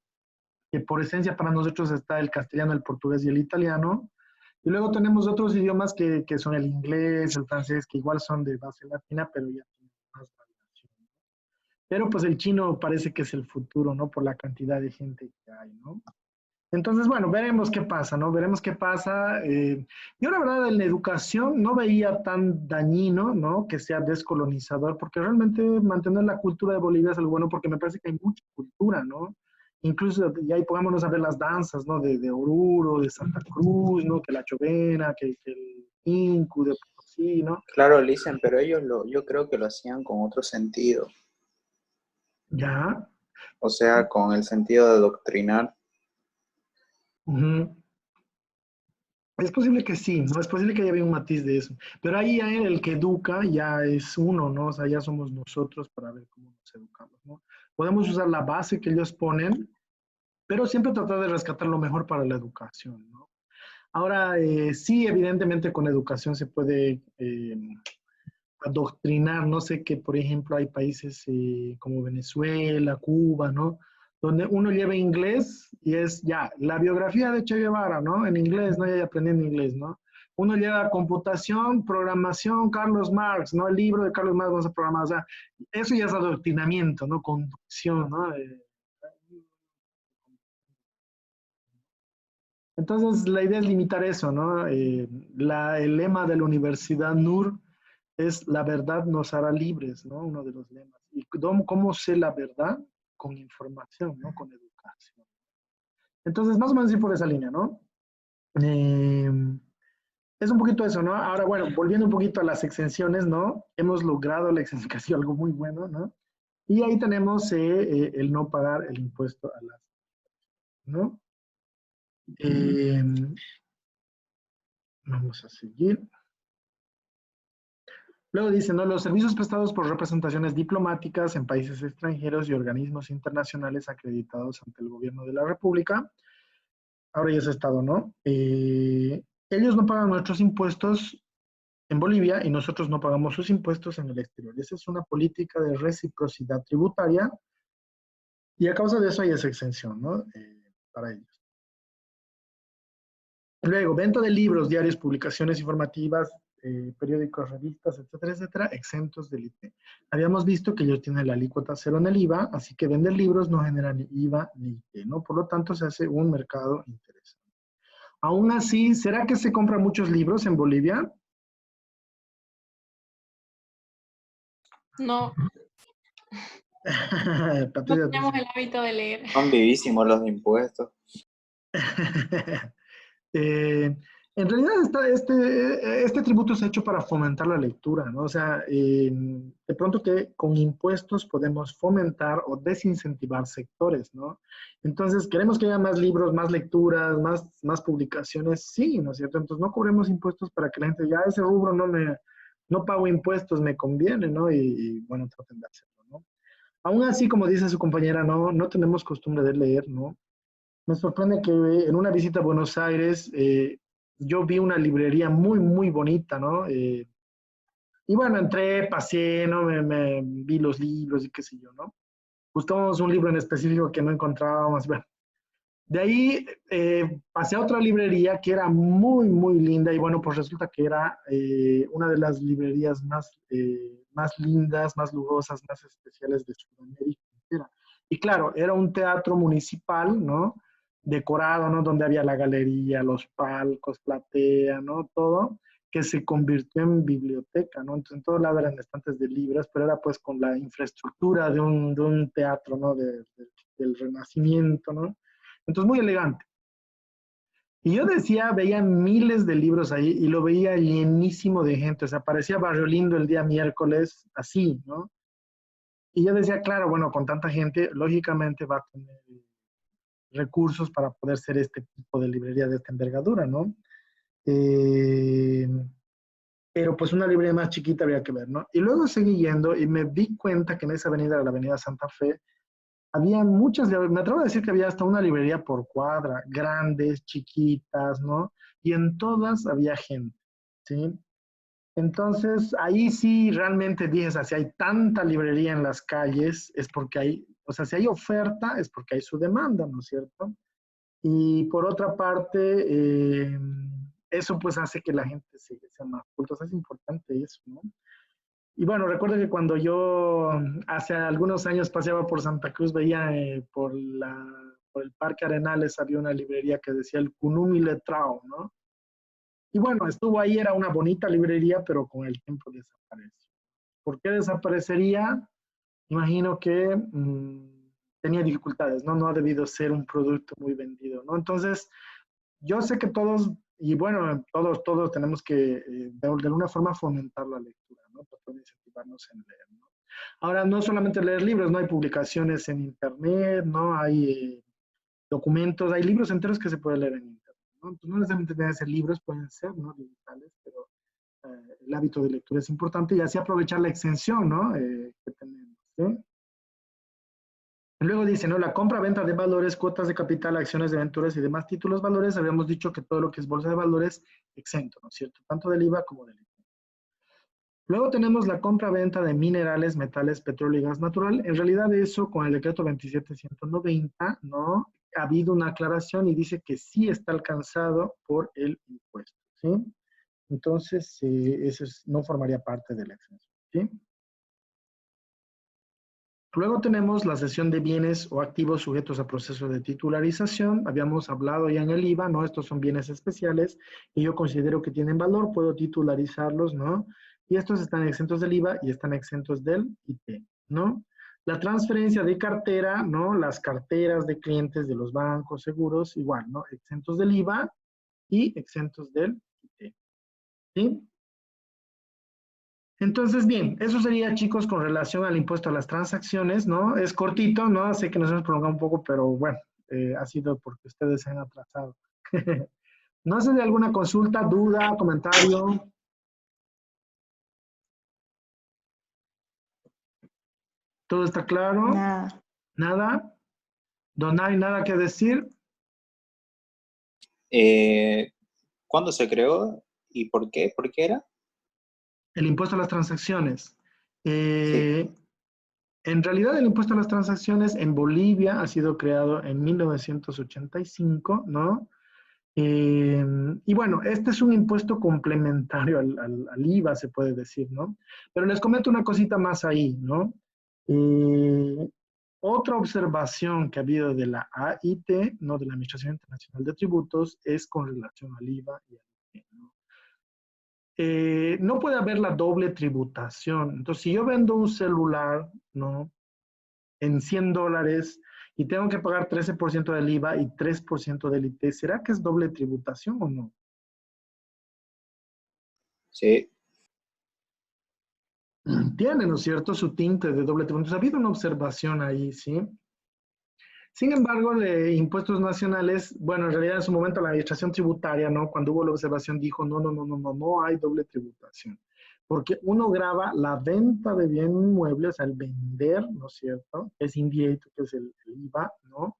Que por esencia para nosotros está el castellano, el portugués y el italiano, y luego tenemos otros idiomas que son el inglés, el francés, que igual son de base latina, pero ya tienen más variación. Pero pues el chino parece que es el futuro, ¿no? Por la cantidad de gente que hay, ¿no? Entonces, bueno, veremos qué pasa, ¿no? Veremos qué pasa. Yo la verdad en la educación no veía tan dañino, ¿no? Que sea descolonizador, porque realmente mantener la cultura de Bolivia es algo bueno, porque me parece que hay mucha cultura, ¿no? Incluso, y ahí pongámonos a ver las danzas, ¿no? De Oruro, de Santa Cruz, ¿no? Que la Chovena, que el Inku, de Potosí, ¿no? Claro, dicen, pero yo creo que lo hacían con otro sentido. Ya. O sea, con el sentido de adoctrinar. Uh-huh. Es posible que sí, ¿no? Es posible que haya un matiz de eso. Pero ahí ya el que educa ya es uno, ¿no? O sea, ya somos nosotros para ver cómo nos educamos, ¿no? Podemos usar la base que ellos ponen, pero siempre tratar de rescatar lo mejor para la educación, ¿no? Ahora, sí, evidentemente con educación se puede adoctrinar, no sé que, por ejemplo, hay países como Venezuela, Cuba, ¿no? Donde uno lleva inglés y es ya la biografía de Che Guevara, ¿no? En inglés, ¿no? Ya aprendiendo inglés, ¿no? Uno lleva computación, programación, Carlos Marx, ¿no? El libro de Carlos Marx vamos a programar, o sea, eso ya es adoctrinamiento, ¿no? Conducción, ¿no? Entonces, la idea es limitar eso, ¿no? El lema de la Universidad NUR es la verdad nos hará libres, ¿no? Uno de los lemas. ¿Y cómo sé la verdad? Con información, ¿no? Con educación. Entonces, más o menos ir por esa línea, ¿no? Es un poquito eso, ¿no? Ahora, bueno, volviendo un poquito a las exenciones, ¿no? Hemos logrado la exención, que ha sido algo muy bueno, ¿no? Y ahí tenemos el no pagar el impuesto a las, ¿no? Vamos a seguir. Luego dice, ¿no? Los servicios prestados por representaciones diplomáticas en países extranjeros y organismos internacionales acreditados ante el gobierno de la República. Ahora ya es Estado, ¿no? Ellos no pagan nuestros impuestos en Bolivia y nosotros no pagamos sus impuestos en el exterior. Esa es una política de reciprocidad tributaria y a causa de eso hay esa exención, ¿no? Para ellos. Luego, venta de libros, diarios, publicaciones informativas, periódicos, revistas, etcétera, etcétera, exentos del ITE. Habíamos visto que ellos tienen la alícuota cero en el IVA, así que vender libros no genera ni IVA ni ITE, ¿no? Por lo tanto, se hace un mercado interesante. Aún así, ¿será que se compran muchos libros en Bolivia? No, no Patricia, tenemos el hábito de leer. Son vivísimos los impuestos. En realidad este tributo se ha hecho para fomentar la lectura, ¿no? O sea, de pronto que con impuestos podemos fomentar o desincentivar sectores, ¿no? Entonces, queremos que haya más libros, más lecturas, más publicaciones, sí, ¿no es cierto? Entonces, no cobremos impuestos para que la gente diga, ese rubro no pago impuestos, me conviene, ¿no? Y bueno, traten de hacerlo, ¿no? Aún así, como dice su compañera, no tenemos costumbre de leer, ¿no? Me sorprende que en una visita a Buenos Aires yo vi una librería muy, muy bonita, ¿no? Y bueno, entré, pasé, ¿no? Me vi los libros y qué sé yo, ¿no? Buscábamos un libro en específico que no encontrábamos. Bueno, de ahí pasé a otra librería que era muy, muy linda y bueno, pues resulta que era una de las librerías más lindas, más lujosas, más especiales de Sudamérica. Y claro, era un teatro municipal, ¿no? Decorado, ¿no? Donde había la galería, los palcos, platea, ¿no? Todo, que se convirtió en biblioteca, ¿no? Entonces, en todo lado eran estantes de libros, pero era pues con la infraestructura de un teatro, ¿no? Del Renacimiento, ¿no? Entonces, muy elegante. Y yo decía, veía miles de libros ahí y lo veía llenísimo de gente, o sea, parecía Barrio Lindo el día miércoles, así, ¿no? Y yo decía, claro, bueno, con tanta gente, lógicamente va a tener recursos para poder ser este tipo de librería de esta envergadura, ¿no? Pero pues una librería más chiquita habría que ver, ¿no? Y luego seguí yendo y me di cuenta que en esa avenida, la avenida Santa Fe, había muchas, me atrevo a decir que había hasta una librería por cuadra, grandes, chiquitas, ¿no? Y en todas había gente, ¿sí? Entonces, ahí sí realmente dije, o sea, si hay tanta librería en las calles, es porque hay, o sea, si hay oferta, es porque hay su demanda, ¿no es cierto? Y por otra parte, eso pues hace que la gente sea más culta, o sea, es importante eso, ¿no? Y bueno, recuerdo que cuando yo hace algunos años paseaba por Santa Cruz, veía por el Parque Arenales, había una librería que decía el Kunumi Letrao, ¿no? Y bueno, estuvo ahí, era una bonita librería, pero con el tiempo desapareció. ¿Por qué desaparecería? Imagino que tenía dificultades, ¿no? No ha debido ser un producto muy vendido, ¿no? Entonces, yo sé que todos, y bueno, todos tenemos que de alguna forma fomentar la lectura, ¿no? Para incentivarnos en leer, ¿no? Ahora, no solamente leer libros, ¿no? Hay publicaciones en internet, ¿no? Hay documentos, hay libros enteros que se pueden leer en internet, ¿no? Entonces, no necesariamente deben ser libros, pueden ser, ¿no? Digitales, pero el hábito de lectura es importante y así aprovechar la exención, ¿no? Que tenemos, ¿sí? Luego dice, ¿no? La compra-venta de valores, cuotas de capital, acciones de aventuras y demás títulos valores, habíamos dicho que todo lo que es bolsa de valores, exento, ¿no es cierto? Tanto del IVA como del IVA. Luego tenemos la compra-venta de minerales, metales, petróleo y gas natural. En realidad eso, con el decreto 27190, ¿no? Ha habido una aclaración y dice que sí está alcanzado por el impuesto, ¿sí? Entonces, eso no formaría parte de la exención, ¿sí? Luego tenemos la cesión de bienes o activos sujetos a proceso de titularización. Habíamos hablado ya en el IVA, ¿no? Estos son bienes especiales y yo considero que tienen valor, puedo titularizarlos, ¿no? Y estos están exentos del IVA y están exentos del IT, ¿no? La transferencia de cartera, ¿no? Las carteras de clientes de los bancos, seguros, igual, ¿no? Exentos del IVA y exentos del IT, ¿sí? Entonces, bien, eso sería, chicos, con relación al impuesto a las transacciones, ¿no? Es cortito, ¿no? Sé que nos hemos prolongado un poco, pero bueno, ha sido porque ustedes se han atrasado. No sé de alguna consulta, duda, comentario. ¿Todo está claro? Nada. ¿Nada? ¿No hay nada que decir? ¿Cuándo se creó y por qué? ¿Por qué era? El impuesto a las transacciones. Sí. En realidad, el impuesto a las transacciones en Bolivia ha sido creado en 1985, ¿no? Y bueno, este es un impuesto complementario al IVA, se puede decir, ¿no? Pero les comento una cosita más ahí, ¿no? Otra observación que ha habido de la AIT, ¿no? De la Administración Internacional de Tributos, es con relación al IVA y al IT, ¿no? No puede haber la doble tributación. Entonces, si yo vendo un celular, ¿no? En $100 y tengo que pagar 13% del IVA y 3% del IT, ¿será que es doble tributación o no? Sí. Tiene, ¿no es cierto?, su tinte de doble tributación. Ha habido una observación ahí, ¿sí? Sin embargo, de impuestos nacionales, bueno, en realidad en su momento la administración tributaria, ¿no? Cuando hubo la observación dijo, no hay doble tributación. Porque uno graba la venta de bienes inmuebles al vender, ¿no es cierto? Es indirecto, que es el IVA, ¿no?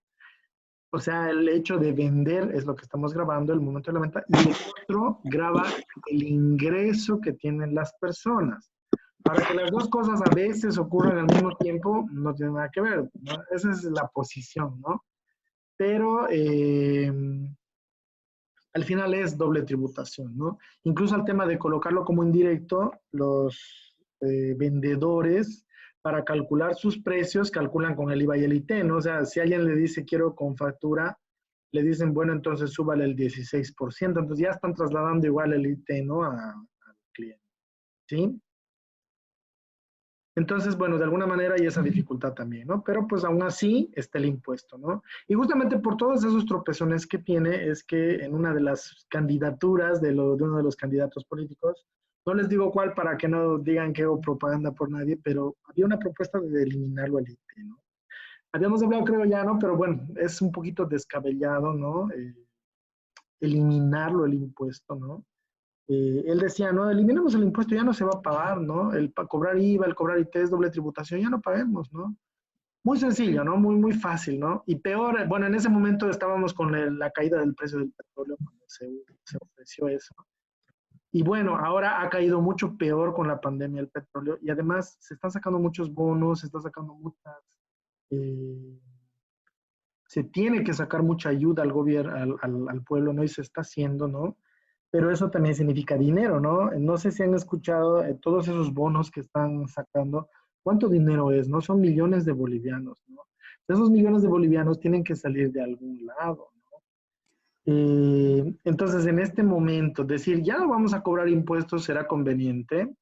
O sea, el hecho de vender es lo que estamos grabando, el momento de la venta, y el otro graba el ingreso que tienen las personas. Para que las dos cosas a veces ocurran al mismo tiempo, no tiene nada que ver, ¿no? Esa es la posición, ¿no? Pero al final es doble tributación, ¿no? Incluso al tema de colocarlo como indirecto, los vendedores, para calcular sus precios, calculan con el IVA y el IT, ¿no? O sea, si alguien le dice quiero con factura, le dicen, bueno, entonces súbale el 16%, entonces ya están trasladando igual el IT, ¿no? Al cliente, ¿sí? Entonces, bueno, de alguna manera hay esa dificultad también, ¿no? Pero pues aún así está el impuesto, ¿no? Y justamente por todos esos tropezones que tiene es que en una de las candidaturas de uno de los candidatos políticos, no les digo cuál para que no digan que hago propaganda por nadie, pero había una propuesta de eliminarlo al ITE, ¿no? Habíamos hablado, creo ya, ¿no? Pero bueno, es un poquito descabellado, ¿no? Eliminarlo el impuesto, ¿no? Él decía, no, eliminemos el impuesto, ya no se va a pagar, ¿no? El cobrar IVA, el cobrar IT es doble tributación, ya no paguemos, ¿no? Muy sencillo, ¿no? Muy fácil, ¿no? Y peor, bueno, en ese momento estábamos con la caída del precio del petróleo cuando se ofreció eso. Y bueno, ahora ha caído mucho peor con la pandemia el petróleo y además se están sacando muchos bonos, se están sacando muchas... se tiene que sacar mucha ayuda al gobierno, al pueblo, ¿no? Y se está haciendo, ¿no? Pero eso también significa dinero, ¿no? No sé si han escuchado todos esos bonos que están sacando, ¿cuánto dinero es? ¿No? Son millones de bolivianos, ¿no? Esos millones de bolivianos tienen que salir de algún lado, ¿no? Entonces, en este momento, decir, ya no vamos a cobrar impuestos, ¿será conveniente?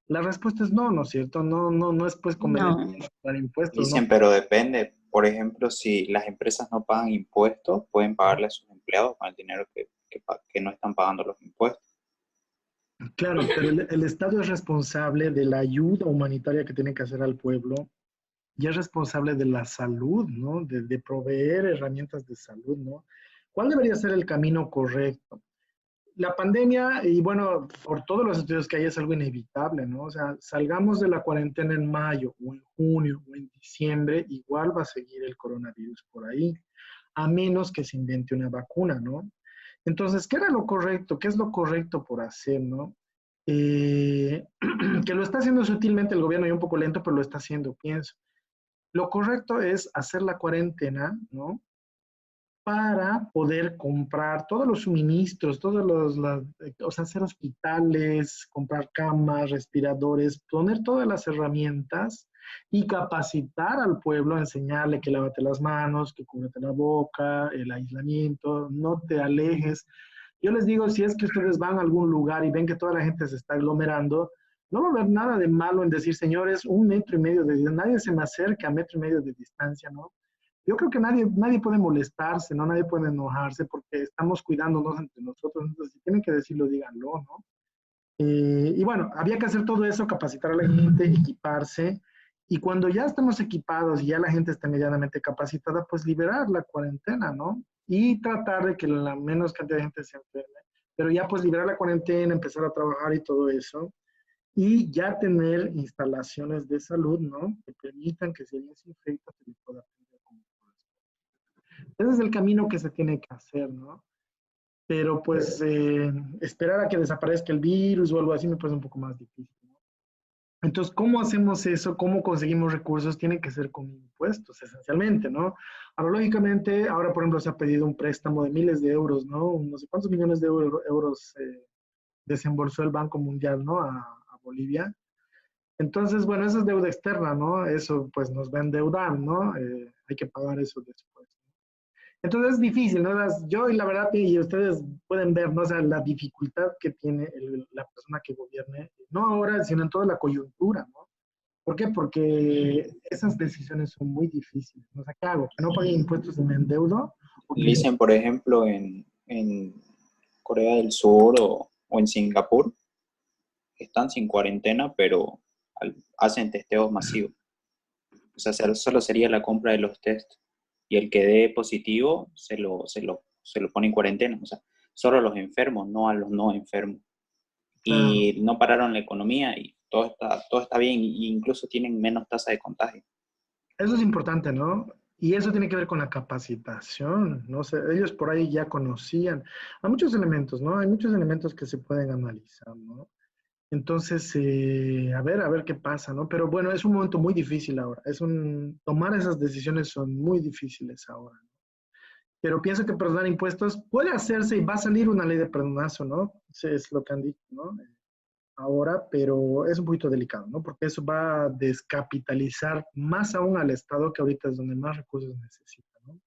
La respuesta es no, ¿no es cierto? No es pues conveniente No. cobrar impuestos, ¿no? Dicen, pero depende. Por ejemplo, si las empresas no pagan impuestos, pueden pagarle a sus empleados con el dinero que no están pagando los impuestos. Claro, pero el Estado es responsable de la ayuda humanitaria que tiene que hacer al pueblo y es responsable de la salud, ¿no? De proveer herramientas de salud, ¿no? ¿Cuál debería ser el camino correcto? La pandemia, y bueno, por todos los estudios que hay, es algo inevitable, ¿no? O sea, salgamos de la cuarentena en mayo, o en junio, o en diciembre, igual va a seguir el coronavirus por ahí, a menos que se invente una vacuna, ¿no? Entonces, ¿qué era lo correcto? ¿Qué es lo correcto por hacer, no? Que lo está haciendo sutilmente el gobierno y un poco lento, pero lo está haciendo, pienso. Lo correcto es hacer la cuarentena, ¿no? para poder comprar todos los suministros, o sea, hacer hospitales, comprar camas, respiradores, poner todas las herramientas y capacitar al pueblo, enseñarle que lávate las manos, que cúbrete la boca, el aislamiento, no te alejes. Yo les digo, si es que ustedes van a algún lugar y ven que toda la gente se está aglomerando, no va a haber nada de malo en decir, señores, 1,5 metros de distancia, nadie se me acerca a 1,5 metros de distancia, ¿no? Yo creo que nadie puede molestarse, ¿no? Nadie puede enojarse porque estamos cuidándonos entre nosotros. Entonces, si tienen que decirlo, díganlo, ¿no? Y bueno, había que hacer todo eso, capacitar a la gente, equiparse. Y cuando ya estamos equipados y ya la gente está medianamente capacitada, pues liberar la cuarentena, ¿no? Y tratar de que la menos cantidad de gente se enferme. Pero ya pues liberar la cuarentena, empezar a trabajar y todo eso. Y ya tener instalaciones de salud, ¿no? Que permitan que si alguien se infecta, se le pueda atender como corresponde. Ese es el camino que se tiene que hacer, ¿no? Pero pues esperar a que desaparezca el virus o algo así me parece un poco más difícil, ¿no? Entonces, ¿cómo hacemos eso? ¿Cómo conseguimos recursos? Tiene que ser con impuestos, esencialmente, ¿no? Ahora, lógicamente, ahora, por ejemplo, se ha pedido un préstamo de miles de euros, ¿no? No sé cuántos millones de euros desembolsó el Banco Mundial, ¿no? A Bolivia. Entonces, bueno, esa es deuda externa, ¿no? Eso pues nos va a endeudar, ¿no? Hay que pagar eso después. Entonces es difícil, ¿no? Yo y la verdad, y ustedes pueden ver, ¿no? O sea, la dificultad que tiene la persona que gobierne, no ahora, sino en toda la coyuntura, ¿no? ¿Por qué? Porque esas decisiones son muy difíciles. O sea, ¿qué hago? ¿Que no pague impuestos y me endeudo? Dicen, por ejemplo, en Corea del Sur o en Singapur, están sin cuarentena, pero hacen testeos masivos. O sea, solo sería la compra de los test. Y el que dé positivo se lo pone en cuarentena. O sea, solo a los enfermos, no a los no enfermos. Y no pararon la economía y todo está bien. E incluso tienen menos tasa de contagio. Eso es importante, ¿no? Y eso tiene que ver con la capacitación, ¿no? O sea, ellos por ahí ya conocían. Hay muchos elementos, ¿no? Hay muchos elementos que se pueden analizar, ¿no? Entonces, a ver qué pasa, ¿no? Pero bueno, es un momento muy difícil ahora. Tomar esas decisiones son muy difíciles ahora, ¿no? Pero pienso que perdonar impuestos puede hacerse y va a salir una ley de perdonazo, ¿no? Eso es lo que han dicho, ¿no? Ahora, pero es un poquito delicado, ¿no? Porque eso va a descapitalizar más aún al Estado, que ahorita es donde más recursos necesita, ¿no?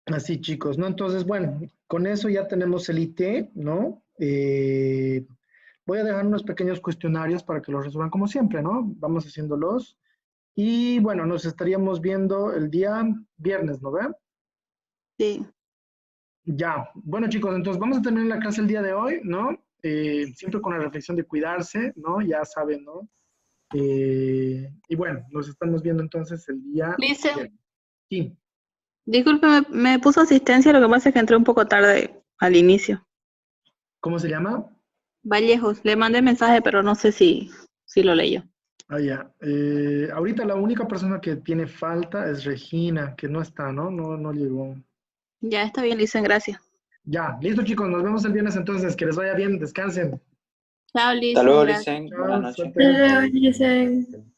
Así, chicos, ¿no? Entonces, bueno, con eso ya tenemos el IT, ¿no? Voy a dejar unos pequeños cuestionarios para que los resuelvan como siempre, ¿no? Vamos haciéndolos. Y bueno, nos estaríamos viendo el día viernes, ¿no ve? Sí. Ya. Bueno, chicos, entonces vamos a terminar la clase el día de hoy, ¿no? Siempre con la reflexión de cuidarse, ¿no? Ya saben, ¿no? Y bueno, nos estamos viendo entonces el día Listen, viernes. Sí. disculpe, me puso asistencia, lo que pasa es que entré un poco tarde al inicio. ¿Cómo se llama? Vallejos, le mandé mensaje, pero no sé si lo leyó. Ah, ya. Ahorita la única persona que tiene falta es Regina, que no está, ¿no? No llegó. Ya está bien, Listen, gracias. Ya, listo, chicos, nos vemos el viernes entonces. Que les vaya bien, descansen. Chao, Hasta Listen, luego, gracias. Licen. Chao, Buenas noches. suerte. Hello, Jason.